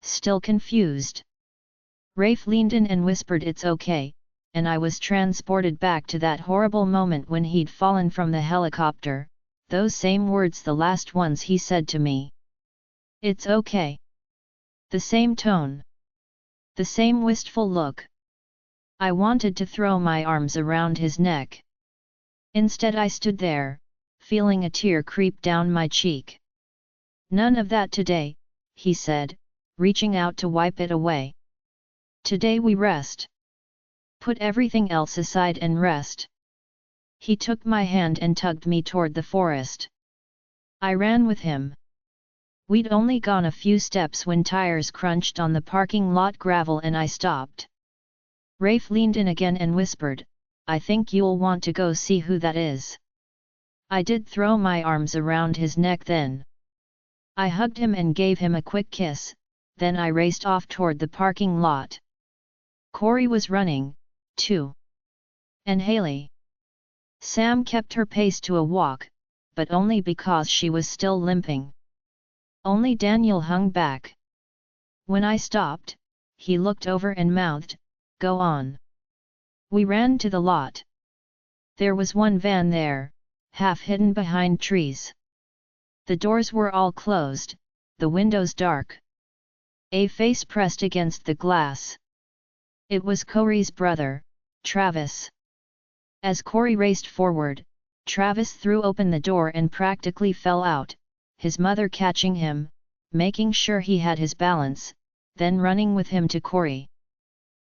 Still confused. Rafe leaned in and whispered it's okay, and I was transported back to that horrible moment when he'd fallen from the helicopter, those same words, the last ones he said to me. It's okay. The same tone. The same wistful look. I wanted to throw my arms around his neck. Instead I stood there, feeling a tear creep down my cheek. None of that today, he said, reaching out to wipe it away. Today we rest. Put everything else aside and rest. He took my hand and tugged me toward the forest. I ran with him. We'd only gone a few steps when tires crunched on the parking lot gravel and I stopped. Rafe leaned in again and whispered, I think you'll want to go see who that is. I did throw my arms around his neck then. I hugged him and gave him a quick kiss, then I raced off toward the parking lot. Corey was running, too. And Haley. Sam kept her pace to a walk, but only because she was still limping. Only Daniel hung back. When I stopped, he looked over and mouthed, Go on. We ran to the lot. There was one van there, half hidden behind trees. The doors were all closed, the windows dark. A face pressed against the glass. It was Corey's brother, Travis. As Corey raced forward, Travis threw open the door and practically fell out, his mother catching him, making sure he had his balance, then running with him to Corey.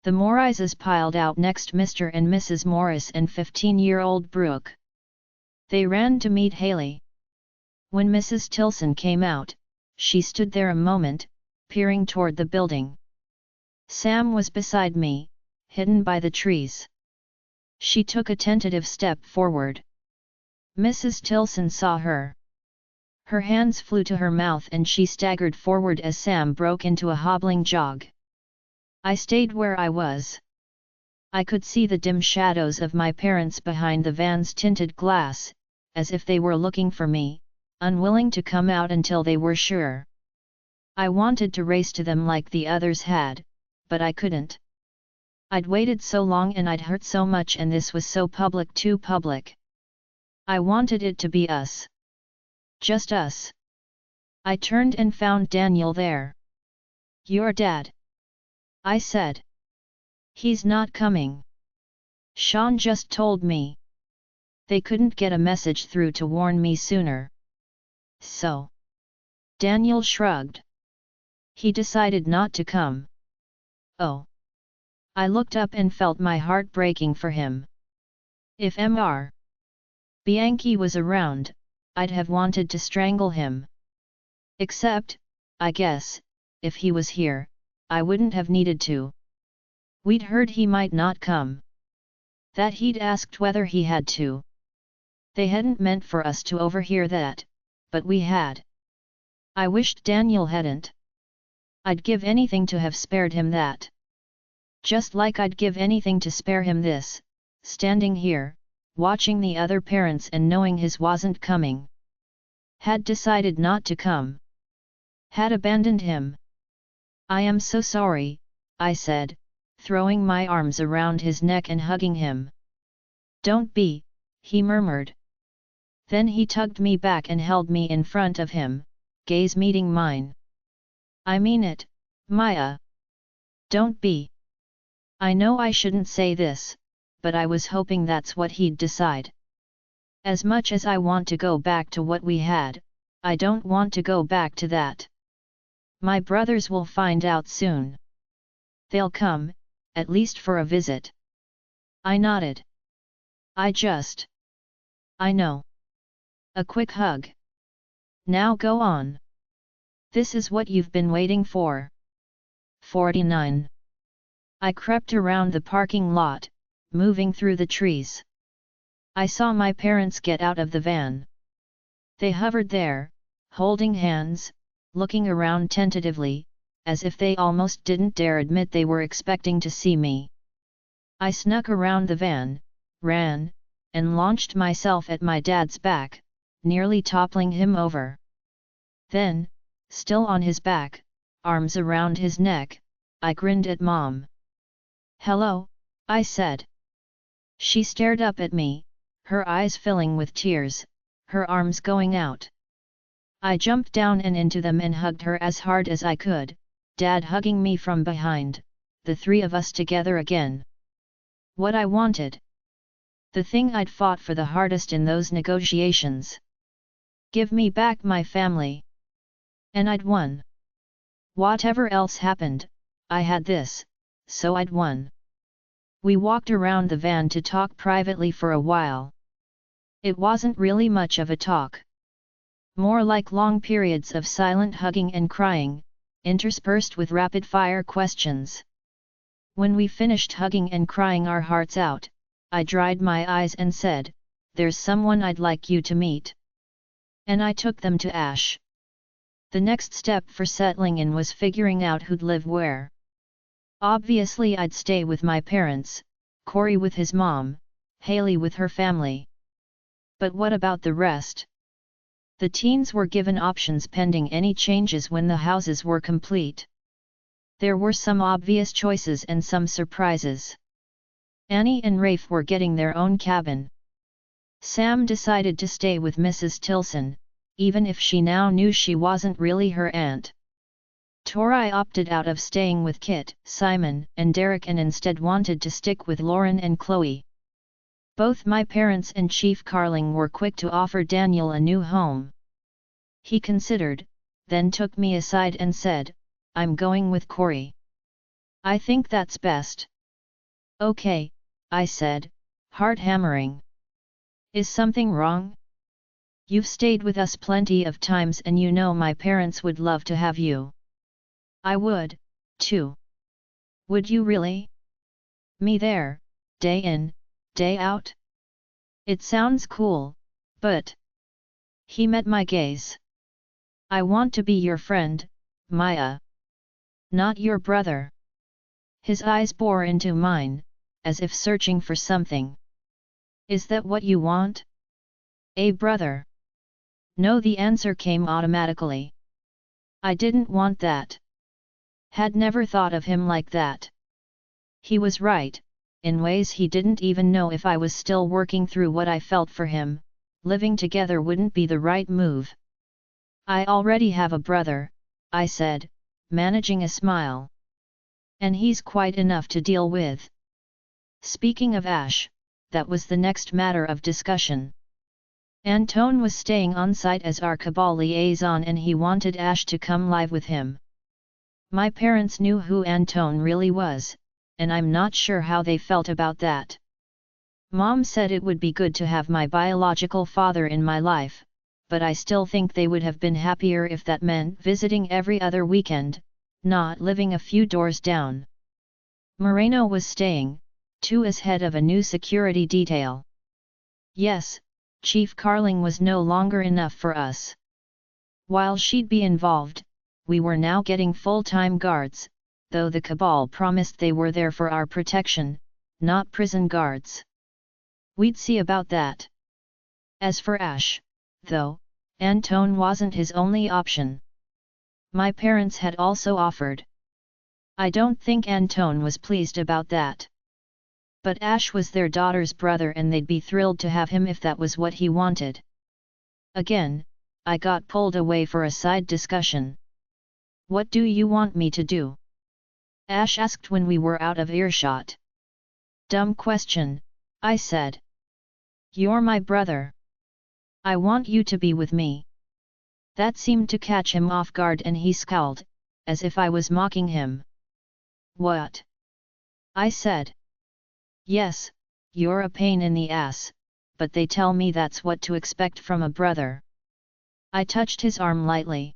The Morrises piled out next, Mr. and Mrs. Morris and 15-year-old Brooke. They ran to meet Haley. When Mrs. Tilson came out, she stood there a moment, peering toward the building. Sam was beside me, hidden by the trees. She took a tentative step forward. Mrs. Tilson saw her. Her hands flew to her mouth and she staggered forward as Sam broke into a hobbling jog. I stayed where I was. I could see the dim shadows of my parents behind the van's tinted glass, as if they were looking for me, unwilling to come out until they were sure. I wanted to race to them like the others had, but I couldn't. I'd waited so long and I'd hurt so much, and this was so public, too public. I wanted it to be us. Just us. I turned and found Daniel there. Your dad? I said. He's not coming. Sean just told me. They couldn't get a message through to warn me sooner. So? Daniel shrugged. He decided not to come. Oh. I looked up and felt my heart breaking for him. If Mr. Bianchi was around, I'd have wanted to strangle him. Except, I guess, if he was here, I wouldn't have needed to. We'd heard he might not come. That he'd asked whether he had to. They hadn't meant for us to overhear that, but we had. I wished Daniel hadn't. I'd give anything to have spared him that. Just like I'd give anything to spare him this, standing here, watching the other parents and knowing his wasn't coming. Had decided not to come. Had abandoned him. I am so sorry, I said, throwing my arms around his neck and hugging him. Don't be, he murmured. Then he tugged me back and held me in front of him, gaze meeting mine. I mean it, Maya. Don't be. I know I shouldn't say this, but I was hoping that's what he'd decide. As much as I want to go back to what we had, I don't want to go back to that. My brothers will find out soon. They'll come, at least for a visit. I nodded. I know. A quick hug. Now go on. This is what you've been waiting for. 49. I crept around the parking lot, moving through the trees. I saw my parents get out of the van. They hovered there, holding hands, looking around tentatively, as if they almost didn't dare admit they were expecting to see me. I snuck around the van, ran, and launched myself at my dad's back, nearly toppling him over. Then, still on his back, arms around his neck, I grinned at Mom. Hello, I said. She stared up at me, her eyes filling with tears, her arms going out. I jumped down and into them and hugged her as hard as I could, Dad hugging me from behind, the three of us together again. What I wanted. The thing I'd fought for the hardest in those negotiations. Give me back my family. And I'd won. Whatever else happened, I had this, so I'd won. We walked around the van to talk privately for a while. It wasn't really much of a talk. More like long periods of silent hugging and crying, interspersed with rapid-fire questions. When we finished hugging and crying our hearts out, I dried my eyes and said, "There's someone I'd like you to meet." And I took them to Ash. The next step for settling in was figuring out who'd live where. Obviously I'd stay with my parents, Corey with his mom, Haley with her family. But what about the rest? The teens were given options pending any changes when the houses were complete. There were some obvious choices and some surprises. Annie and Rafe were getting their own cabin. Sam decided to stay with Mrs. Tilson, even if she now knew she wasn't really her aunt. Tori opted out of staying with Kit, Simon, and Derek and instead wanted to stick with Lauren and Chloe. Both my parents and Chief Carling were quick to offer Daniel a new home. He considered, then took me aside and said, "I'm going with Corey. I think that's best." "Okay," I said, heart hammering. "Is something wrong? You've stayed with us plenty of times and you know my parents would love to have you." "I would, too." "Would you really? Me there, day in, day out? It sounds cool, but..." He met my gaze. "I want to be your friend, Maya. Not your brother." His eyes bore into mine, as if searching for something. "Is that what you want? A brother?" "No," the answer came automatically. I didn't want that. Had never thought of him like that. He was right, in ways he didn't even know if I was still working through what I felt for him, living together wouldn't be the right move. "I already have a brother," I said, managing a smile. "And he's quite enough to deal with." Speaking of Ash, that was the next matter of discussion. Antone was staying on site as our Cabal liaison and he wanted Ash to come live with him. My parents knew who Antone really was, and I'm not sure how they felt about that. Mom said it would be good to have my biological father in my life, but I still think they would have been happier if that meant visiting every other weekend, not living a few doors down. Moreno was staying, too, as head of a new security detail. Yes, Chief Carling was no longer enough for us. While she'd be involved, we were now getting full-time guards, though the cabal promised they were there for our protection, not prison guards. We'd see about that. As for Ash, though, Antone wasn't his only option. My parents had also offered. I don't think Antone was pleased about that. But Ash was their daughter's brother and they'd be thrilled to have him if that was what he wanted. Again, I got pulled away for a side discussion. What do you want me to do? Ash asked when we were out of earshot. Dumb question, I said. You're my brother. I want you to be with me. That seemed to catch him off guard and he scowled, as if I was mocking him. What? I said. Yes, you're a pain in the ass, but they tell me that's what to expect from a brother. I touched his arm lightly.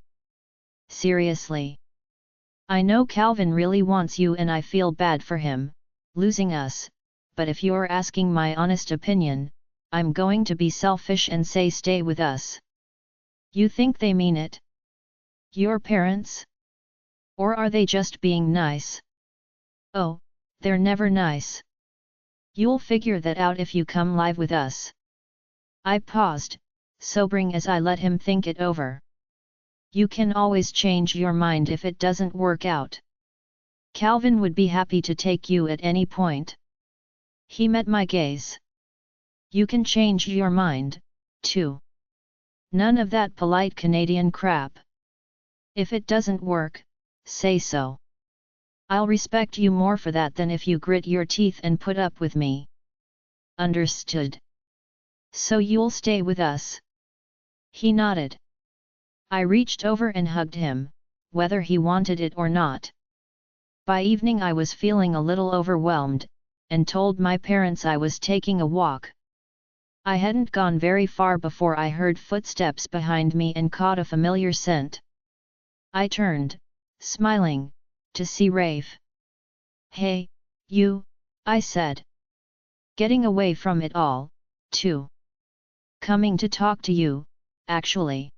Seriously. I know Calvin really wants you and I feel bad for him, losing us, but if you're asking my honest opinion, I'm going to be selfish and say stay with us. You think they mean it? Your parents? Or are they just being nice? Oh, they're never nice. You'll figure that out if you come live with us. I paused, sobering as I let him think it over. You can always change your mind if it doesn't work out. Calvin would be happy to take you at any point. He met my gaze. You can change your mind, too. None of that polite Canadian crap. If it doesn't work, say so. I'll respect you more for that than if you grit your teeth and put up with me. Understood. So you'll stay with us? He nodded. I reached over and hugged him, whether he wanted it or not. By evening I was feeling a little overwhelmed, and told my parents I was taking a walk. I hadn't gone very far before I heard footsteps behind me and caught a familiar scent. I turned, smiling, to see Rafe. Hey, you, I said. Getting away from it all, too. Coming to talk to you, actually.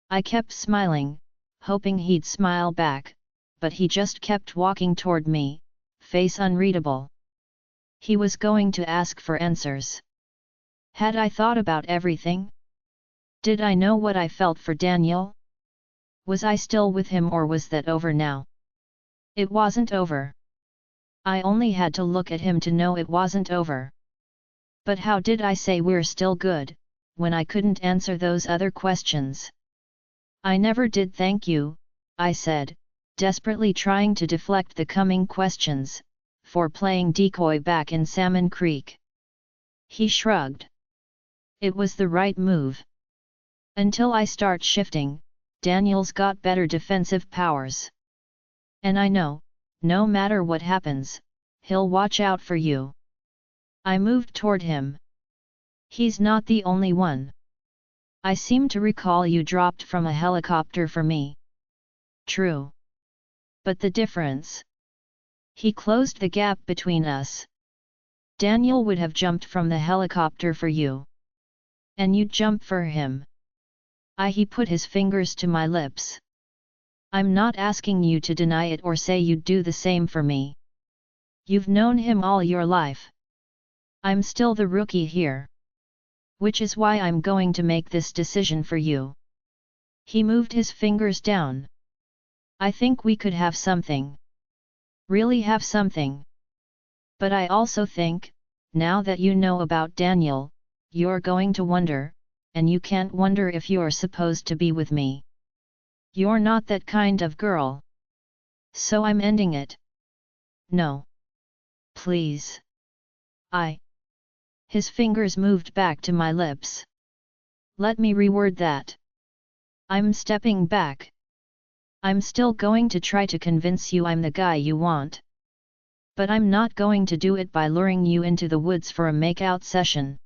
I kept smiling, hoping he'd smile back, but he just kept walking toward me, face unreadable. He was going to ask for answers. Had I thought about everything? Did I know what I felt for Daniel? Was I still with him or was that over now? It wasn't over. I only had to look at him to know it wasn't over. But how did I say we're still good, when I couldn't answer those other questions? I never did, thank you, I said, desperately trying to deflect the coming questions, for playing decoy back in Salmon Creek. He shrugged. It was the right move. Until I start shifting, Daniel's got better defensive powers. And I know, no matter what happens, he'll watch out for you. I moved toward him. He's not the only one. I seem to recall you dropped from a helicopter for me. True. But the difference? He closed the gap between us. Daniel would have jumped from the helicopter for you. And you'd jump for him. He put his fingers to my lips. I'm not asking you to deny it or say you'd do the same for me. You've known him all your life. I'm still the rookie here. Which is why I'm going to make this decision for you. He moved his fingers down. I think we could have something. Really have something. But I also think, now that you know about Daniel, you're going to wonder, and you can't wonder if you're supposed to be with me. You're not that kind of girl. So I'm ending it. No. Please. His fingers moved back to my lips. Let me reword that. I'm stepping back. I'm still going to try to convince you I'm the guy you want. But I'm not going to do it by luring you into the woods for a make-out session.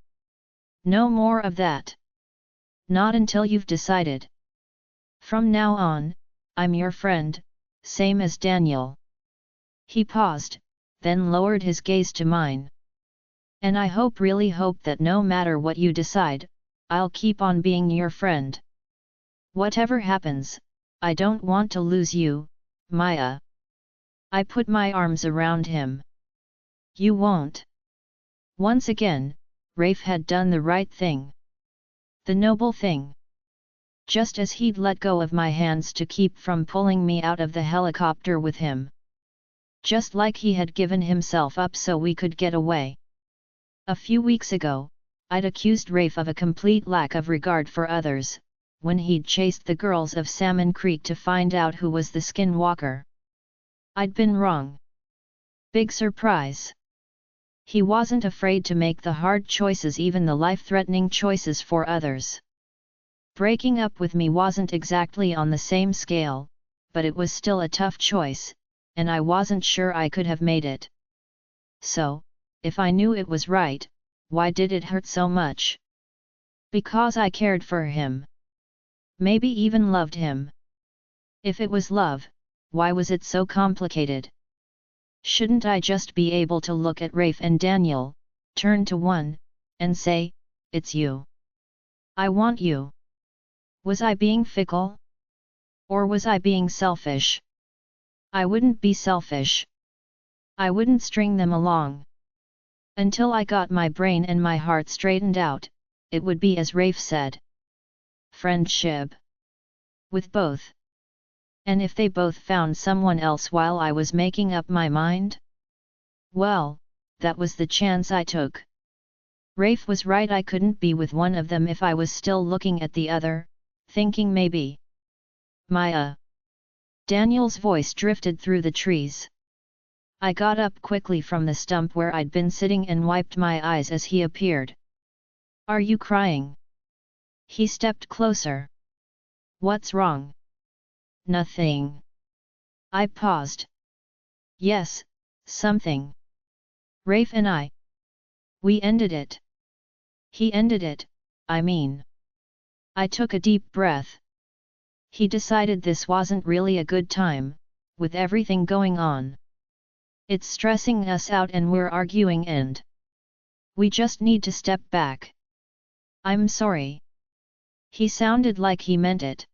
No more of that. Not until you've decided. From now on, I'm your friend, same as Daniel. He paused, then lowered his gaze to mine. And I really hope that no matter what you decide, I'll keep on being your friend. Whatever happens, I don't want to lose you, Maya. I put my arms around him. You won't. Once again, Rafe had done the right thing. The noble thing. Just as he'd let go of my hands to keep from pulling me out of the helicopter with him. Just like he had given himself up so we could get away. A few weeks ago, I'd accused Rafe of a complete lack of regard for others, when he'd chased the girls of Salmon Creek to find out who was the skinwalker. I'd been wrong. Big surprise. He wasn't afraid to make the hard choices, even the life-threatening choices for others. Breaking up with me wasn't exactly on the same scale, but it was still a tough choice, and I wasn't sure I could have made it. So, if I knew it was right, why did it hurt so much? Because I cared for him. Maybe even loved him. If it was love, why was it so complicated? Shouldn't I just be able to look at Rafe and Daniel, turn to one, and say, "It's you. I want you"? Was I being fickle? Or was I being selfish? I wouldn't be selfish. I wouldn't string them along. Until I got my brain and my heart straightened out, it would be as Rafe said. Friendship. With both. And if they both found someone else while I was making up my mind? Well, that was the chance I took. Rafe was right, I couldn't be with one of them if I was still looking at the other, thinking maybe. Maya. Daniel's voice drifted through the trees. I got up quickly from the stump where I'd been sitting and wiped my eyes as he appeared. Are you crying? He stepped closer. What's wrong? Nothing. I paused. Yes, something. Rafe and I. We ended it. He ended it, I mean. I took a deep breath. He decided this wasn't really a good time, with everything going on. It's stressing us out and we're arguing and we just need to step back. I'm sorry. He sounded like he meant it.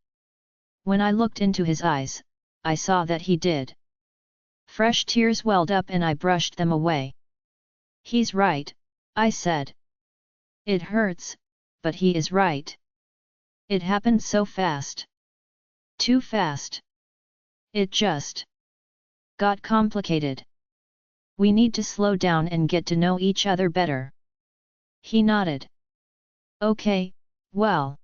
When I looked into his eyes, I saw that he did. Fresh tears welled up and I brushed them away. He's right, I said. It hurts, but he is right. It happened so fast. Too fast. It just got complicated. We need to slow down and get to know each other better. He nodded. Okay, well.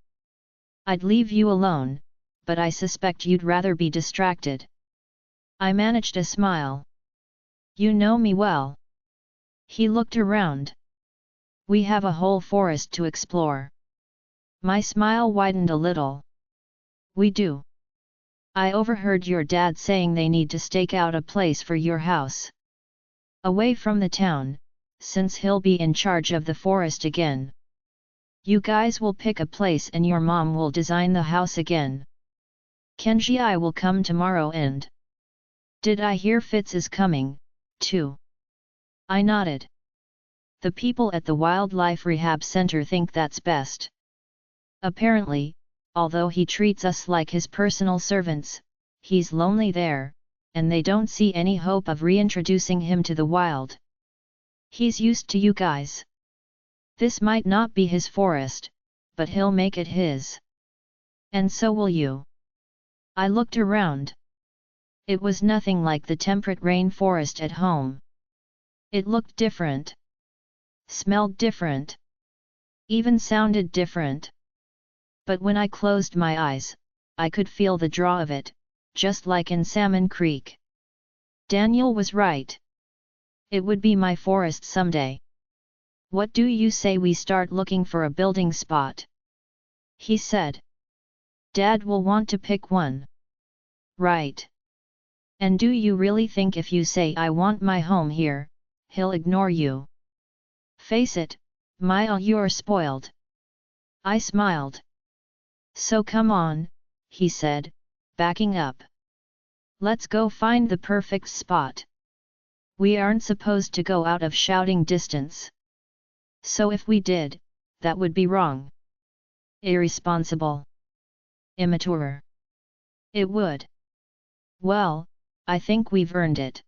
I'd leave you alone, but I suspect you'd rather be distracted. I managed a smile. You know me well. He looked around. We have a whole forest to explore. My smile widened a little. We do. I overheard your dad saying they need to stake out a place for your house. Away from the town, since he'll be in charge of the forest again. You guys will pick a place and your mom will design the house again. Kenji, I will come tomorrow and... Did I hear Fitz is coming, too? I nodded. The people at the Wildlife Rehab Center think that's best. Apparently, although he treats us like his personal servants, he's lonely there, and they don't see any hope of reintroducing him to the wild. He's used to you guys. This might not be his forest, but he'll make it his. And so will you. I looked around. It was nothing like the temperate rainforest at home. It looked different. Smelled different. Even sounded different. But when I closed my eyes, I could feel the draw of it, just like in Salmon Creek. Daniel was right. It would be my forest someday. What do you say we start looking for a building spot? He said. Dad will want to pick one. Right. And do you really think if you say I want my home here, he'll ignore you? Face it, Maya, you're spoiled. I smiled. So come on, he said, backing up. Let's go find the perfect spot. We aren't supposed to go out of shouting distance. So if we did, that would be wrong. Irresponsible. immature. It would. Well, I think we've earned it.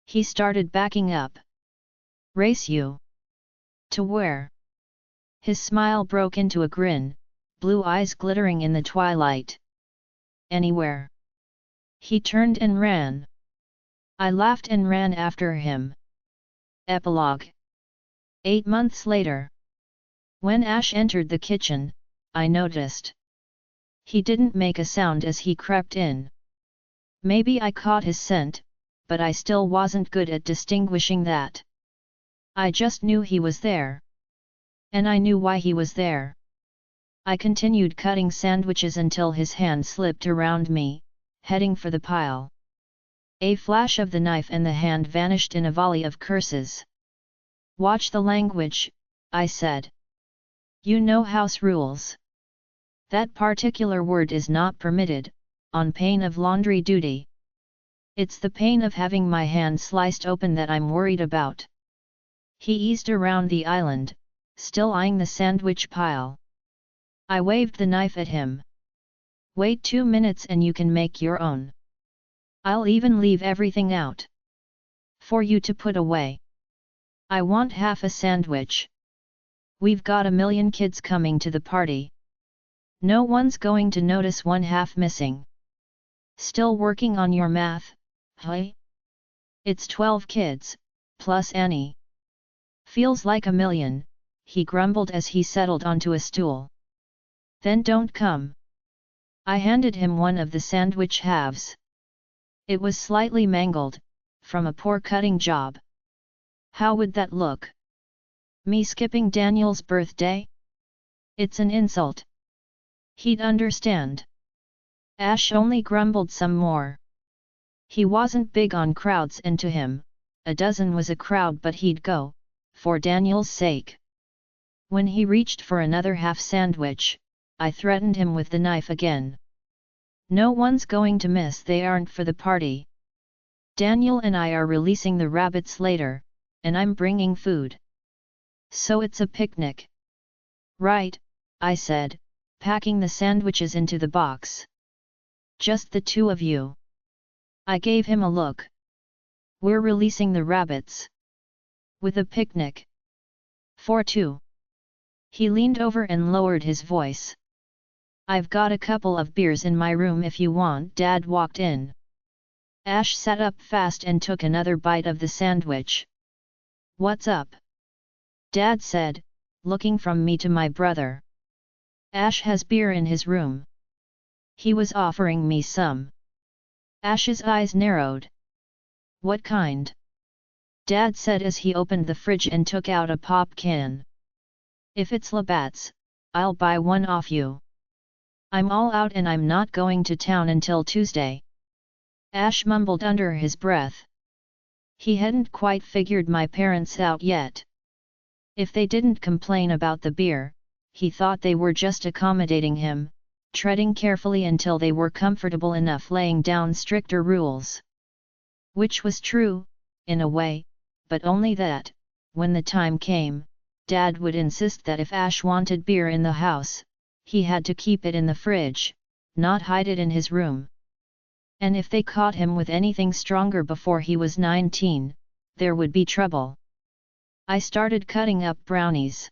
He started backing up. Race you? To where? His smile broke into a grin, blue eyes glittering in the twilight. Anywhere. He turned and ran. I laughed and ran after him. Epilogue. 8 months later. When Ash entered the kitchen, I noticed. He didn't make a sound as he crept in. Maybe I caught his scent, but I still wasn't good at distinguishing that. I just knew he was there. And I knew why he was there. I continued cutting sandwiches until his hand slipped around me, heading for the pile. A flash of the knife and the hand vanished in a volley of curses. Watch the language, I said. You know house rules. That particular word is not permitted, on pain of laundry duty. It's the pain of having my hand sliced open that I'm worried about. He eased around the island, still eyeing the sandwich pile. I waved the knife at him. Wait 2 minutes and you can make your own. I'll even leave everything out. For you to put away. I want half a sandwich. We've got 1 million kids coming to the party. No one's going to notice 1/2 missing. Still working on your math, huh? It's 12 kids, plus Annie. Feels like 1 million, he grumbled as he settled onto a stool. Then don't come. I handed him one of the sandwich halves. It was slightly mangled, from a poor cutting job. How would that look? Me skipping Daniel's birthday? It's an insult. He'd understand. Ash only grumbled some more. He wasn't big on crowds and to him, a dozen was a crowd but he'd go, for Daniel's sake. When he reached for another half sandwich, I threatened him with the knife again. No one's going to miss, they aren't for the party. Daniel and I are releasing the rabbits later, and I'm bringing food. So it's a picnic. Right, I said, packing the sandwiches into the box. Just the two of you. I gave him a look. We're releasing the rabbits. With a picnic. For two. He leaned over and lowered his voice. I've got a couple of beers in my room if you want. Dad walked in. Ash sat up fast and took another bite of the sandwich. What's up? Dad said, looking from me to my brother. Ash has beer in his room. He was offering me some. Ash's eyes narrowed. What kind? Dad said as he opened the fridge and took out a pop can. If it's Labatt's, I'll buy one off you. I'm all out and I'm not going to town until Tuesday. Ash mumbled under his breath. He hadn't quite figured my parents out yet. If they didn't complain about the beer, he thought they were just accommodating him, treading carefully until they were comfortable enough laying down stricter rules. Which was true, in a way, but only that, when the time came, Dad would insist that if Ash wanted beer in the house, he had to keep it in the fridge, not hide it in his room. And if they caught him with anything stronger before he was 19, there would be trouble. I started cutting up brownies.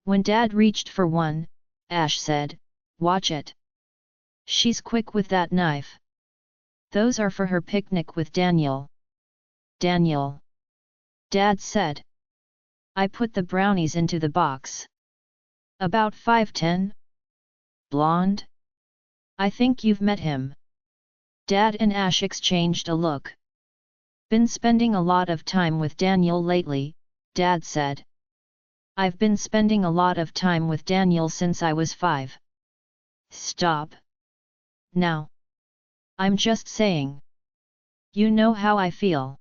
When Dad reached for one, Ash said, "Watch it. She's quick with that knife. Those are for her picnic with Daniel." Daniel. Dad said. I put the brownies into the box. About 5'10"? Blonde? I think you've met him. Dad and Ash exchanged a look. Been spending a lot of time with Daniel lately, Dad said. I've been spending a lot of time with Daniel since I was 5. Stop. Now. I'm just saying. You know how I feel.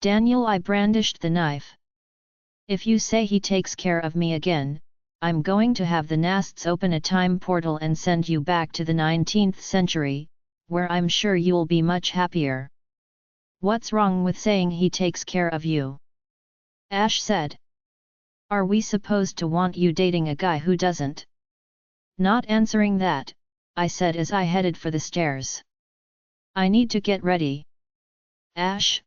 Daniel, I brandished the knife. If you say he takes care of me again, I'm going to have the Nasts open a time portal and send you back to the 19th century, where I'm sure you'll be much happier. What's wrong with saying he takes care of you? Ash said. Are we supposed to want you dating a guy who doesn't? Not answering that, I said as I headed for the stairs. I need to get ready. Ash?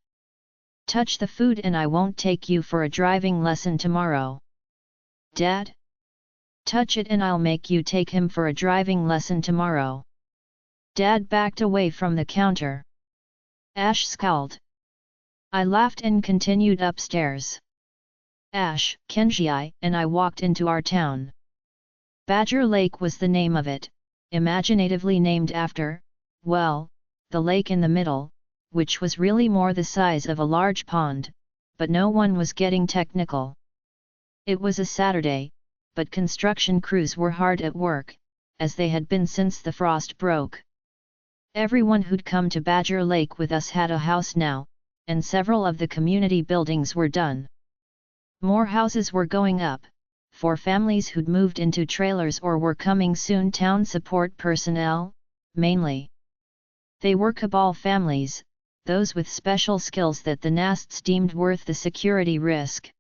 Touch the food and I won't take you for a driving lesson tomorrow. Dad? Touch it and I'll make you take him for a driving lesson tomorrow. Dad backed away from the counter. Ash scowled. I laughed and continued upstairs. Ash, Kenji and I walked into our town. Badger Lake was the name of it, imaginatively named after, well, the lake in the middle, which was really more the size of a large pond, but no one was getting technical. It was a Saturday, but construction crews were hard at work, as they had been since the frost broke. Everyone who'd come to Badger Lake with us had a house now, and several of the community buildings were done. More houses were going up, for families who'd moved into trailers or were coming soon. Town support personnel, mainly. They were cabal families, those with special skills that the Nasts deemed worth the security risk.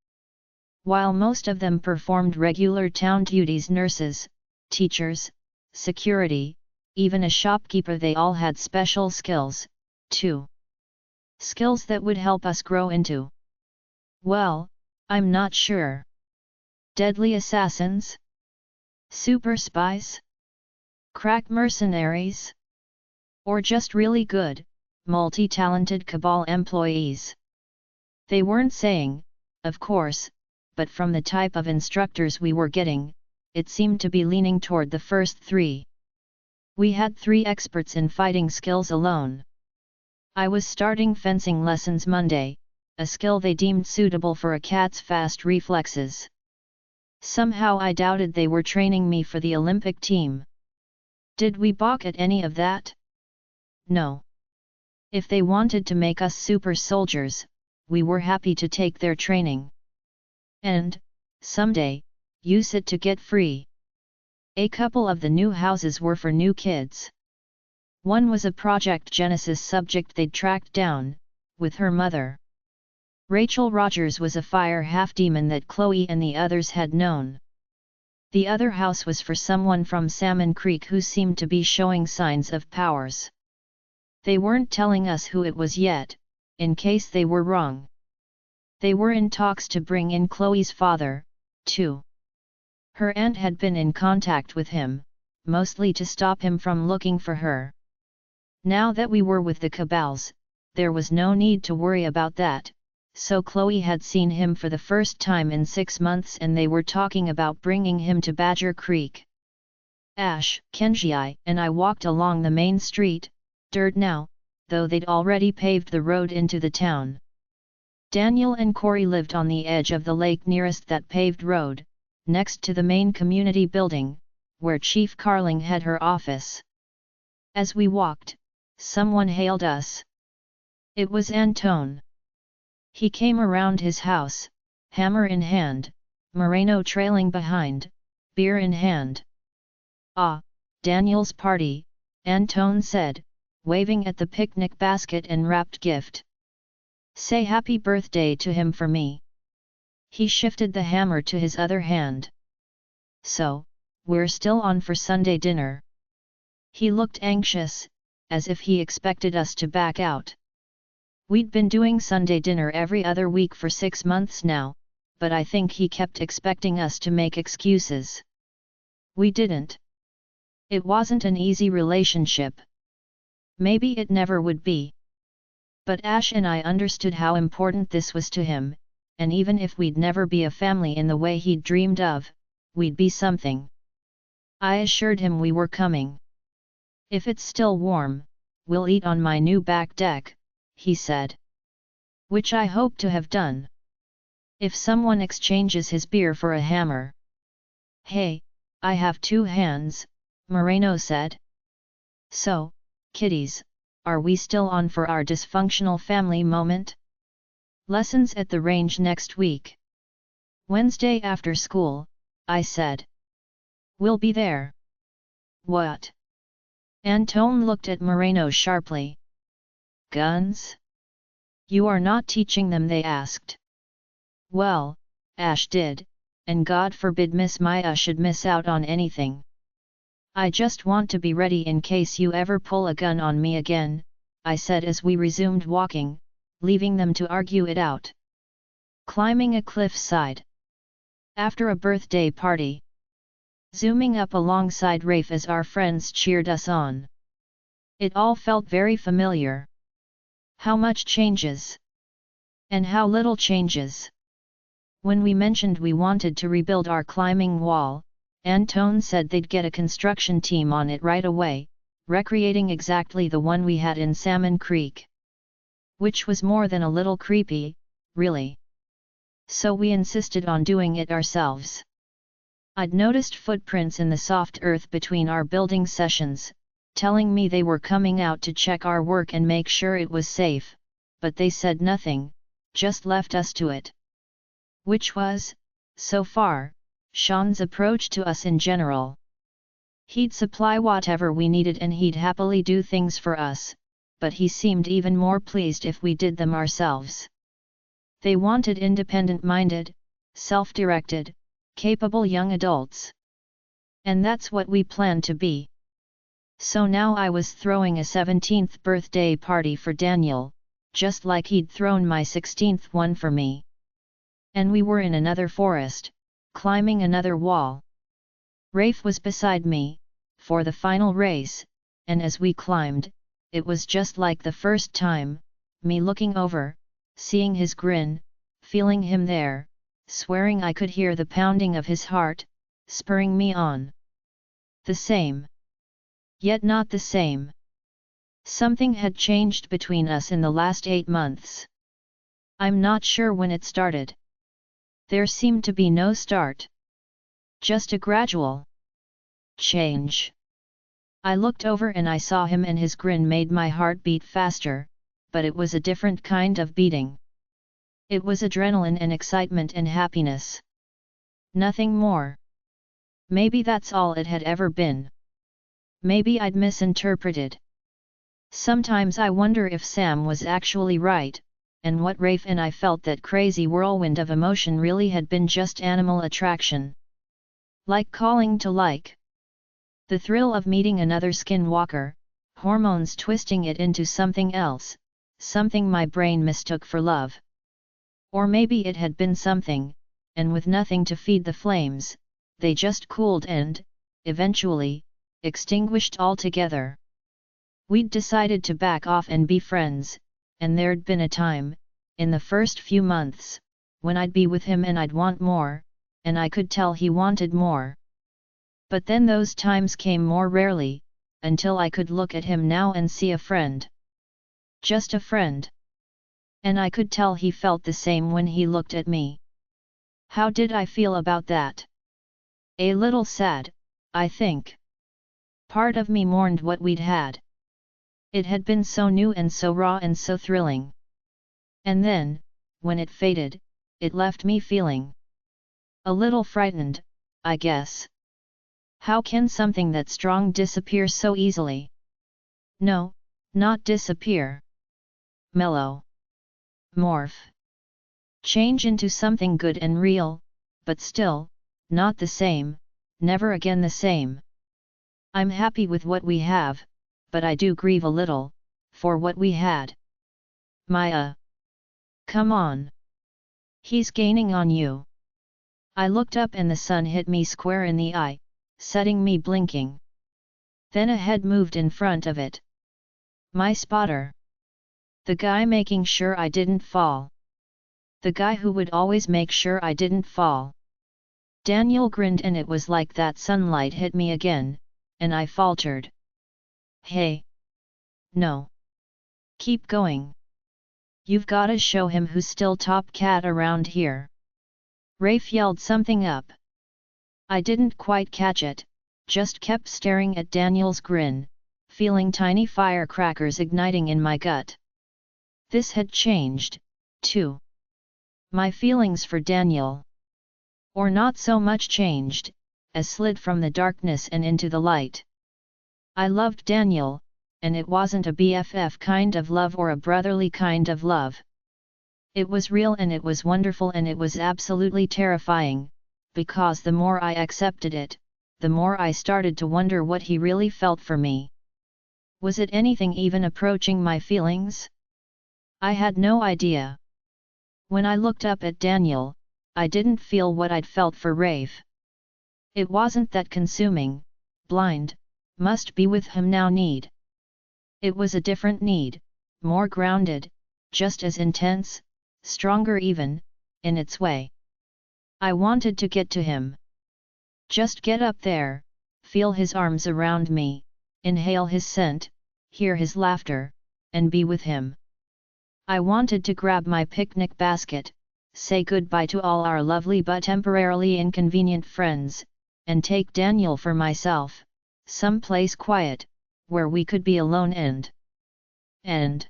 While most of them performed regular town duties, nurses, teachers, security, even a shopkeeper, they all had special skills, too. Skills that would help us grow into, well, I'm not sure. Deadly assassins? Super spies? Crack mercenaries? Or just really good, multi-talented cabal employees? They weren't saying, of course, but from the type of instructors we were getting, it seemed to be leaning toward the first three. We had 3 experts in fighting skills alone. I was starting fencing lessons Monday, a skill they deemed suitable for a cat's fast reflexes. Somehow I doubted they were training me for the Olympic team. Did we balk at any of that? No. If they wanted to make us super soldiers, we were happy to take their training. And, someday, use it to get free. A couple of the new houses were for new kids. One was a Project Genesis subject they'd tracked down, with her mother. Rachel Rogers was a fire half-demon that Chloe and the others had known. The other house was for someone from Salmon Creek who seemed to be showing signs of powers. They weren't telling us who it was yet, in case they were wrong. They were in talks to bring in Chloe's father, too. Her aunt had been in contact with him, mostly to stop him from looking for her. Now that we were with the Cabals, there was no need to worry about that, so Chloe had seen him for the first time in 6 months and they were talking about bringing him to Badger Creek. Ash, Kenji and I walked along the main street, dirt now, though they'd already paved the road into the town. Daniel and Corey lived on the edge of the lake nearest that paved road, next to the main community building, where Chief Carling had her office. As we walked, someone hailed us. It was Antone. He came around his house, hammer in hand, Moreno trailing behind, beer in hand. Ah, Daniel's party, Antone said, waving at the picnic basket and wrapped gift. Say happy birthday to him for me. He shifted the hammer to his other hand. So, we're still on for Sunday dinner. He looked anxious, as if he expected us to back out. We'd been doing Sunday dinner every other week for 6 months now, but I think he kept expecting us to make excuses. We didn't. It wasn't an easy relationship. Maybe it never would be. But Ash and I understood how important this was to him, and even if we'd never be a family in the way he'd dreamed of, we'd be something. I assured him we were coming. If it's still warm, we'll eat on my new back deck, he said. Which I hope to have done. If someone exchanges his beer for a hammer. Hey, I have 2 hands, Moreno said. So, kiddies, are we still on for our dysfunctional family moment? Lessons at the range next week. Wednesday after school, I said. We'll be there. What? Antone looked at Moreno sharply. Guns? You are not teaching them, they asked. Well, Ash did, and God forbid Miss Maya should miss out on anything. I just want to be ready in case you ever pull a gun on me again, I said as we resumed walking, leaving them to argue it out. Climbing a cliffside. After a birthday party. Zooming up alongside Rafe as our friends cheered us on. It all felt very familiar. How much changes. And how little changes. When we mentioned we wanted to rebuild our climbing wall, Antone said they'd get a construction team on it right away, recreating exactly the one we had in Salmon Creek. Which was more than a little creepy, really. So we insisted on doing it ourselves. I'd noticed footprints in the soft earth between our building sessions, telling me they were coming out to check our work and make sure it was safe, but they said nothing, just left us to it. Which was, so far, Sean's approach to us in general. He'd supply whatever we needed and he'd happily do things for us, but he seemed even more pleased if we did them ourselves. They wanted independent-minded, self-directed, capable young adults. And that's what we planned to be. So now I was throwing a 17th birthday party for Daniel, just like he'd thrown my 16th one for me. And we were in another forest, climbing another wall. Rafe was beside me, for the final race, and as we climbed, it was just like the first time, me looking over, seeing his grin, feeling him there, swearing I could hear the pounding of his heart, spurring me on. The same. Yet not the same. Something had changed between us in the last 8 months. I'm not sure when it started. There seemed to be no start. Just a gradual change. I looked over and I saw him and his grin made my heart beat faster, but it was a different kind of beating. It was adrenaline and excitement and happiness. Nothing more. Maybe that's all it had ever been. Maybe I'd misinterpreted. Sometimes I wonder if Sam was actually right, and what Rafe and I felt that crazy whirlwind of emotion really had been just animal attraction. Like calling to like. The thrill of meeting another skinwalker, hormones twisting it into something else, something my brain mistook for love. Or maybe it had been something, and with nothing to feed the flames, they just cooled and, eventually, extinguished altogether. We'd decided to back off and be friends, and there'd been a time, in the first few months, when I'd be with him and I'd want more, and I could tell he wanted more. But then those times came more rarely, until I could look at him now and see a friend. Just a friend. And I could tell he felt the same when he looked at me. How did I feel about that? A little sad, I think. Part of me mourned what we'd had. It had been so new and so raw and so thrilling. And then, when it faded, it left me feeling a little frightened, I guess. How can something that strong disappear so easily? No, not disappear. Mellow. Morph. Change into something good and real, but still, not the same, never again the same. I'm happy with what we have, but I do grieve a little, for what we had. Maya. Come on. He's gaining on you. I looked up and the sun hit me square in the eye, setting me blinking. Then a head moved in front of it. My spotter. The guy making sure I didn't fall. The guy who would always make sure I didn't fall. Daniel grinned and it was like that sunlight hit me again, and I faltered. Hey. No. Keep going. You've gotta show him who's still top cat around here. Rafe yelled something up. I didn't quite catch it, just kept staring at Daniel's grin, feeling tiny firecrackers igniting in my gut. This had changed, too. My feelings for Daniel. Or not so much changed, as slid from the darkness and into the light. I loved Daniel, and it wasn't a BFF kind of love or a brotherly kind of love. It was real and it was wonderful and it was absolutely terrifying, because the more I accepted it, the more I started to wonder what he really felt for me. Was it anything even approaching my feelings? I had no idea. When I looked up at Daniel, I didn't feel what I'd felt for Rafe. It wasn't that consuming, blind, must be with him now need. It was a different need, more grounded, just as intense, stronger even, in its way. I wanted to get to him. Just get up there, feel his arms around me, inhale his scent, hear his laughter, and be with him. I wanted to grab my picnic basket, say goodbye to all our lovely but temporarily inconvenient friends, and take Daniel for myself, someplace quiet, where we could be alone and.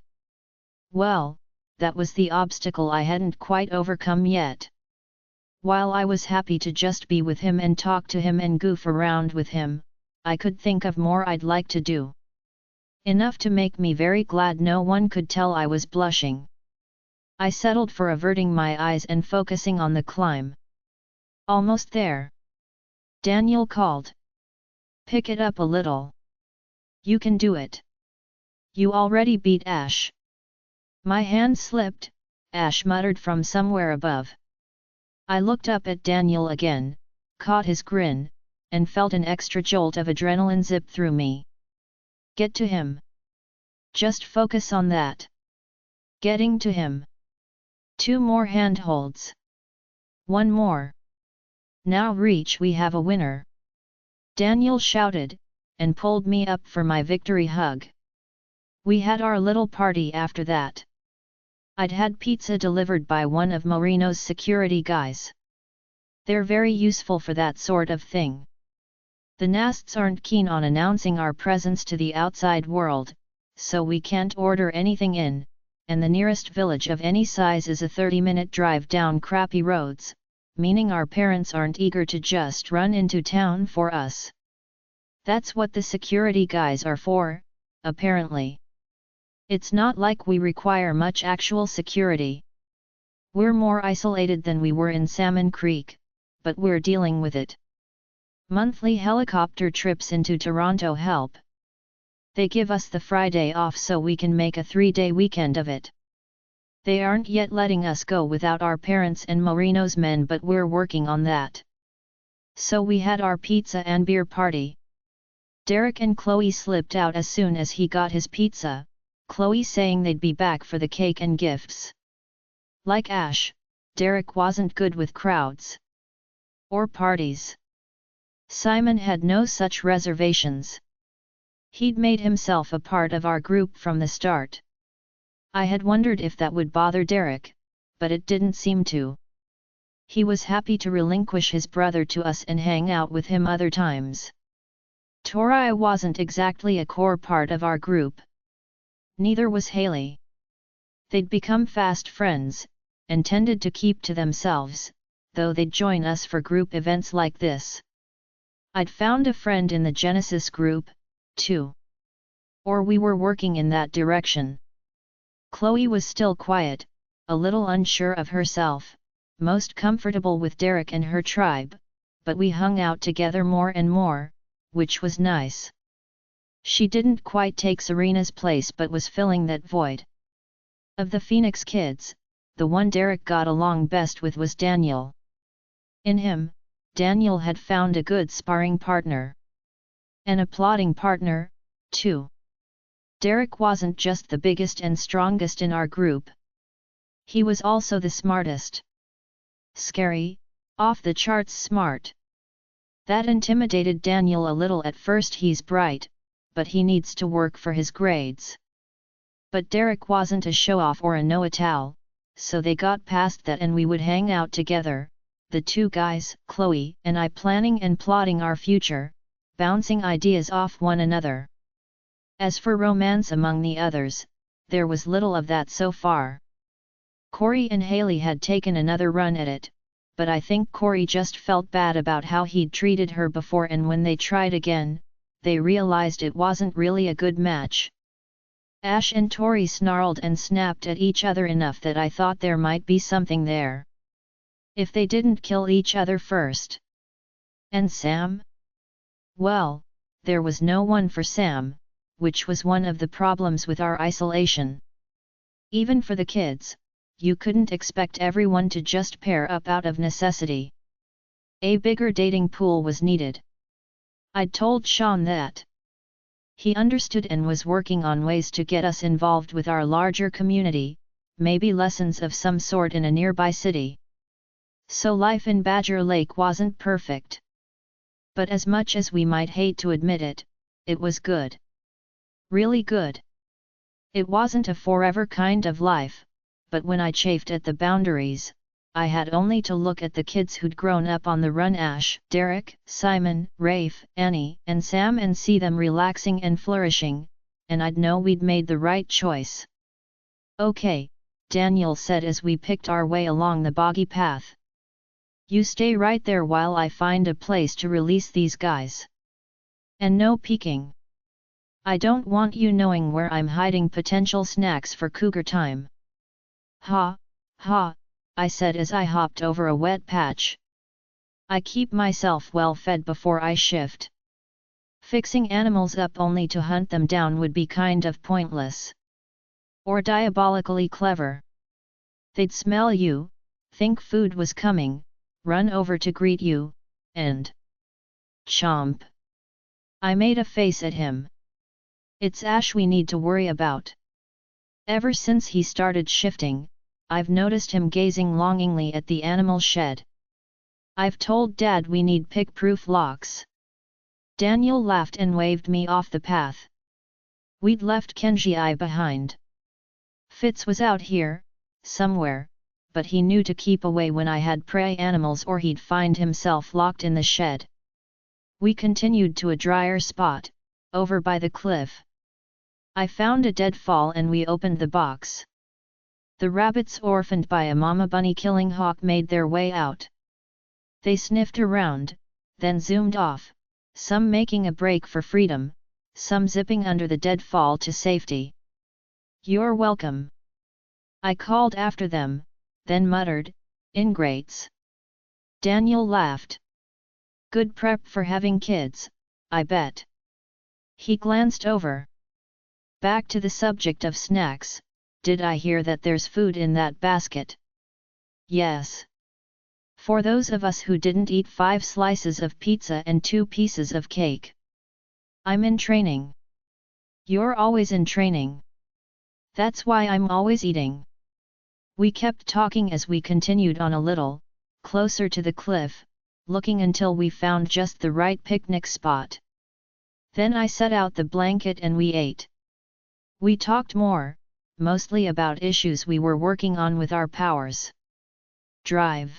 Well, that was the obstacle I hadn't quite overcome yet. While I was happy to just be with him and talk to him and goof around with him, I could think of more I'd like to do. Enough to make me very glad no one could tell I was blushing. I settled for averting my eyes and focusing on the climb. Almost there. Daniel called. Pick it up a little. You can do it. You already beat Ash. My hand slipped, Ash muttered from somewhere above. I looked up at Daniel again, caught his grin, and felt an extra jolt of adrenaline zip through me. Get to him. Just focus on that. Getting to him. 2 more handholds. 1 more. Now reach, we have a winner. Daniel shouted, and pulled me up for my victory hug. We had our little party after that. I'd had pizza delivered by one of Marino's security guys. They're very useful for that sort of thing. The Nasts aren't keen on announcing our presence to the outside world, so we can't order anything in, and the nearest village of any size is a 30-minute drive down crappy roads, meaning our parents aren't eager to just run into town for us. That's what the security guys are for, apparently. It's not like we require much actual security. We're more isolated than we were in Salmon Creek, but we're dealing with it. Monthly helicopter trips into Toronto help. They give us the Friday off so we can make a 3-day weekend of it. They aren't yet letting us go without our parents and Marino's men, but we're working on that. So we had our pizza and beer party. Derek and Chloe slipped out as soon as he got his pizza, Chloe saying they'd be back for the cake and gifts. Like Ash, Derek wasn't good with crowds. Or parties. Simon had no such reservations. He'd made himself a part of our group from the start. I had wondered if that would bother Derek, but it didn't seem to. He was happy to relinquish his brother to us and hang out with him other times. Tori wasn't exactly a core part of our group. Neither was Haley. They'd become fast friends, and tended to keep to themselves, though they'd join us for group events like this. I'd found a friend in the Genesis group, too. Or we were working in that direction. Chloe was still quiet, a little unsure of herself, most comfortable with Derek and her tribe, but we hung out together more and more, which was nice. She didn't quite take Serena's place but was filling that void. Of the Phoenix kids, the one Derek got along best with was Daniel. In him, Daniel had found a good sparring partner. An applauding partner, too. Derek wasn't just the biggest and strongest in our group. He was also the smartest. Scary, off-the-charts smart. That intimidated Daniel a little at first. He's bright, but he needs to work for his grades. But Derek wasn't a show-off or a know-it-all, so they got past that and we would hang out together, the 2 guys, Chloe and I, planning and plotting our future, bouncing ideas off one another. As for romance among the others, there was little of that so far. Corey and Haley had taken another run at it, but I think Corey just felt bad about how he'd treated her before, and when they tried again, they realized it wasn't really a good match. Ash and Tori snarled and snapped at each other enough that I thought there might be something there. If they didn't kill each other first. And Sam? Well, there was no one for Sam, which was one of the problems with our isolation. Even for the kids, you couldn't expect everyone to just pair up out of necessity. A bigger dating pool was needed. I'd told Sean that. He understood and was working on ways to get us involved with our larger community, maybe lessons of some sort in a nearby city. So life in Badger Lake wasn't perfect. But as much as we might hate to admit it, it was good. Really good. It wasn't a forever kind of life, but when I chafed at the boundaries, I had only to look at the kids who'd grown up on the run: Ash, Derek, Simon, Rafe, Annie, and Sam, and see them relaxing and flourishing, and I'd know we'd made the right choice. Okay, Daniel said as we picked our way along the boggy path. You stay right there while I find a place to release these guys. And no peeking. I don't want you knowing where I'm hiding potential snacks for cougar time. Ha, ha, I said as I hopped over a wet patch. I keep myself well fed before I shift. Fixing animals up only to hunt them down would be kind of pointless. Or diabolically clever. They'd smell you, think food was coming, run over to greet you, and chomp. I made a face at him. It's Ash we need to worry about. Ever since he started shifting, I've noticed him gazing longingly at the animal shed. I've told Dad we need pick-proof locks. Daniel laughed and waved me off the path. We'd left Kenji behind. Fitz was out here, somewhere, but he knew to keep away when I had prey animals or he'd find himself locked in the shed. We continued to a drier spot, over by the cliff. I found a deadfall and we opened the box. The rabbits orphaned by a mama bunny killing hawk made their way out. They sniffed around, then zoomed off, some making a break for freedom, some zipping under the deadfall to safety. You're welcome. I called after them, then muttered, ingrates. Daniel laughed. Good prep for having kids, I bet. He glanced over. Back to the subject of snacks, did I hear that there's food in that basket? Yes. For those of us who didn't eat 5 slices of pizza and 2 pieces of cake. I'm in training. You're always in training. That's why I'm always eating. We kept talking as we continued on a little, closer to the cliff, looking until we found just the right picnic spot. Then I set out the blanket and we ate. We talked more, mostly about issues we were working on with our powers. Drive.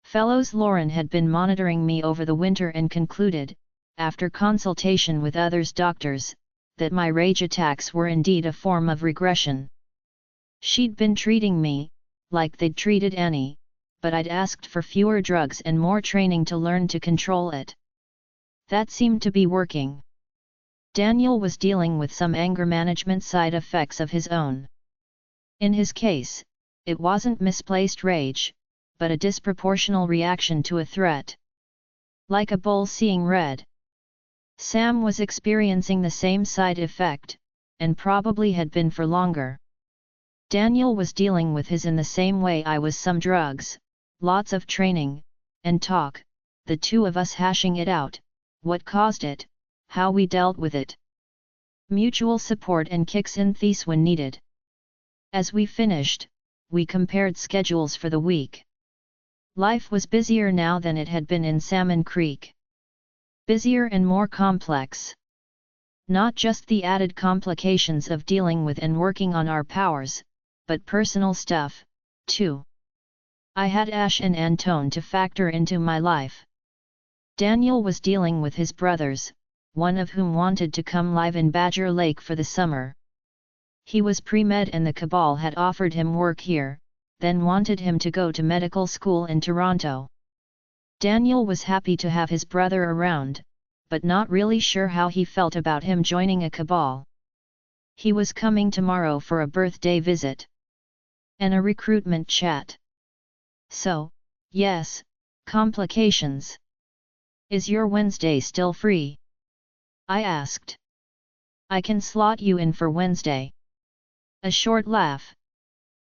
Fellows Lauren had been monitoring me over the winter and concluded, after consultation with others' doctors, that my rage attacks were indeed a form of regression. She'd been treating me, like they'd treated Annie, but I'd asked for fewer drugs and more training to learn to control it. That seemed to be working. Daniel was dealing with some anger management side effects of his own. In his case, it wasn't misplaced rage, but a disproportional reaction to a threat. Like a bull seeing red. Sam was experiencing the same side effect, and probably had been for longer. Daniel was dealing with his in the same way I was: some drugs, lots of training, and talk, the two of us hashing it out, what caused it, how we dealt with it. Mutual support and kicks in these when needed. As we finished, we compared schedules for the week. Life was busier now than it had been in Salmon Creek. Busier and more complex. Not just the added complications of dealing with and working on our powers, but personal stuff, too. I had Ash and Antone to factor into my life. Daniel was dealing with his brothers, one of whom wanted to come live in Badger Lake for the summer. He was pre-med and the cabal had offered him work here, then wanted him to go to medical school in Toronto. Daniel was happy to have his brother around, but not really sure how he felt about him joining a cabal. He was coming tomorrow for a birthday visit. And a recruitment chat. So, yes, complications. Is your Wednesday still free? I asked. I can slot you in for Wednesday. A short laugh.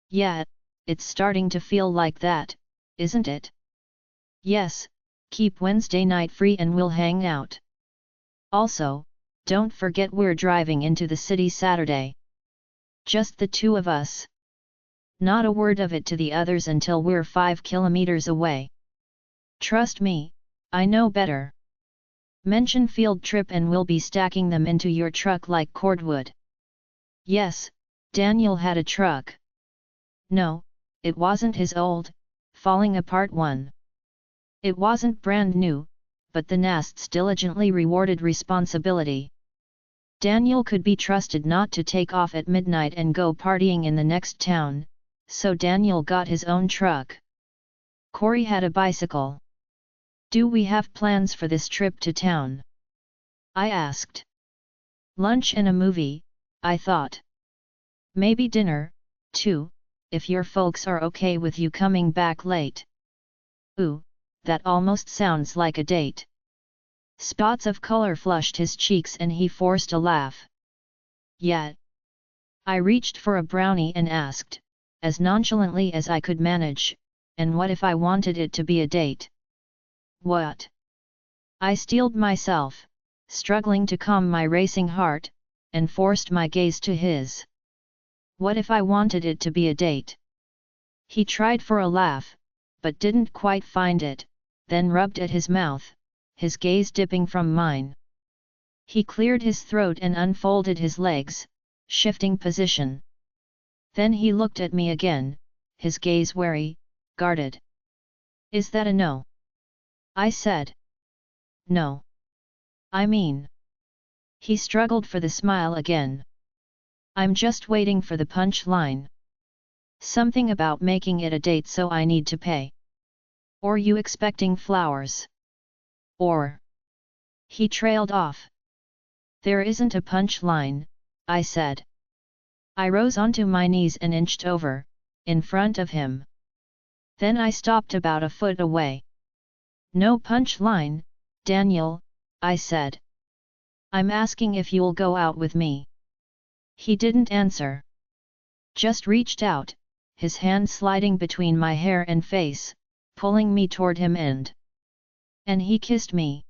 Yeah, it's starting to feel like that, isn't it? Yes, keep Wednesday night free and we'll hang out. Also, don't forget we're driving into the city Saturday. Just the two of us. Not a word of it to the others until we're 5 kilometers away. Trust me, I know better. Mention field trip and we'll be stacking them into your truck like cordwood. Yes, Daniel had a truck. No, it wasn't his old, falling apart one. It wasn't brand new, but the Nasts diligently rewarded responsibility. Daniel could be trusted not to take off at midnight and go partying in the next town, so Daniel got his own truck. Corey had a bicycle. Do we have plans for this trip to town? I asked. Lunch and a movie, I thought. Maybe dinner, too, if your folks are okay with you coming back late. Ooh, that almost sounds like a date. Spots of color flushed his cheeks and he forced a laugh. Yeah. I reached for a brownie and asked, as nonchalantly as I could manage, and what if I wanted it to be a date? What? I steeled myself, struggling to calm my racing heart, and forced my gaze to his. What if I wanted it to be a date? He tried for a laugh, but didn't quite find it, then rubbed at his mouth, his gaze dipping from mine. He cleared his throat and unfolded his legs, shifting position. Then he looked at me again, his gaze wary, guarded. Is that a no? I said. No. I mean. He struggled for the smile again. I'm just waiting for the punch line. Something about making it a date so I need to pay. Or you expecting flowers? Or. He trailed off. There isn't a punch line, I said. I rose onto my knees and inched over, in front of him. Then I stopped about a foot away. No punch line, Daniel, I said. I'm asking if you'll go out with me. He didn't answer. Just reached out, his hand sliding between my hair and face, pulling me toward him and he kissed me.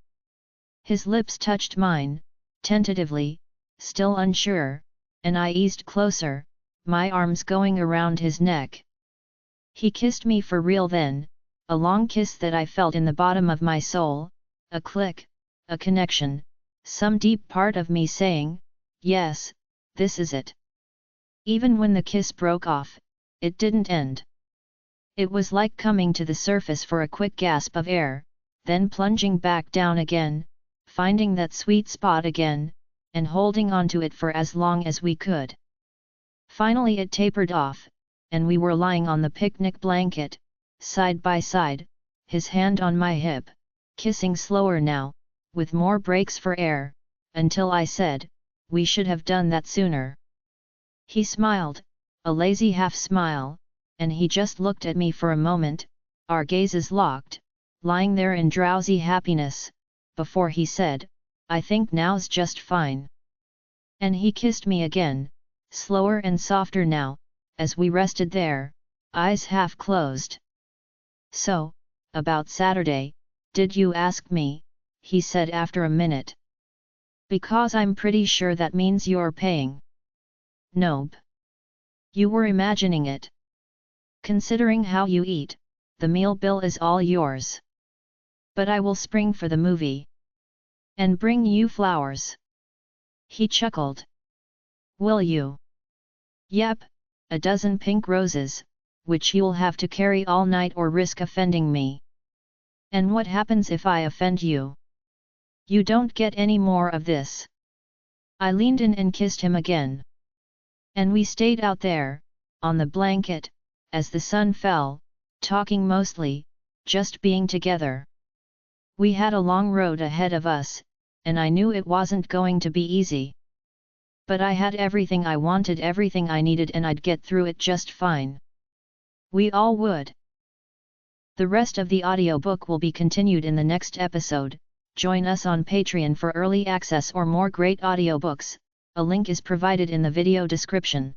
His lips touched mine, tentatively, still unsure, and I eased closer, my arms going around his neck. He kissed me for real then, a long kiss that I felt in the bottom of my soul, a click, a connection, some deep part of me saying, yes, this is it. Even when the kiss broke off, it didn't end. It was like coming to the surface for a quick gasp of air, then plunging back down again, finding that sweet spot again, and holding on to it for as long as we could. Finally it tapered off, and we were lying on the picnic blanket, side by side, his hand on my hip, kissing slower now, with more breaks for air, until I said, we should have done that sooner. He smiled, a lazy half smile, and he just looked at me for a moment, our gazes locked, lying there in drowsy happiness, before he said, I think now's just fine. And he kissed me again, slower and softer now, as we rested there, eyes half closed. So, about Saturday, did you ask me? He said after a minute. Because I'm pretty sure that means you're paying. Nope. You were imagining it. Considering how you eat, the meal bill is all yours. But I will spring for the movie. And bring you flowers. He chuckled. Will you? Yep, a dozen pink roses, which you'll have to carry all night or risk offending me. And what happens if I offend you? You don't get any more of this. I leaned in and kissed him again. And we stayed out there, on the blanket, as the sun fell, talking mostly, just being together. We had a long road ahead of us, and I knew it wasn't going to be easy. But I had everything I wanted, everything I needed, and I'd get through it just fine. We all would. The rest of the audiobook will be continued in the next episode. Join us on Patreon for early access or more great audiobooks, a link is provided in the video description.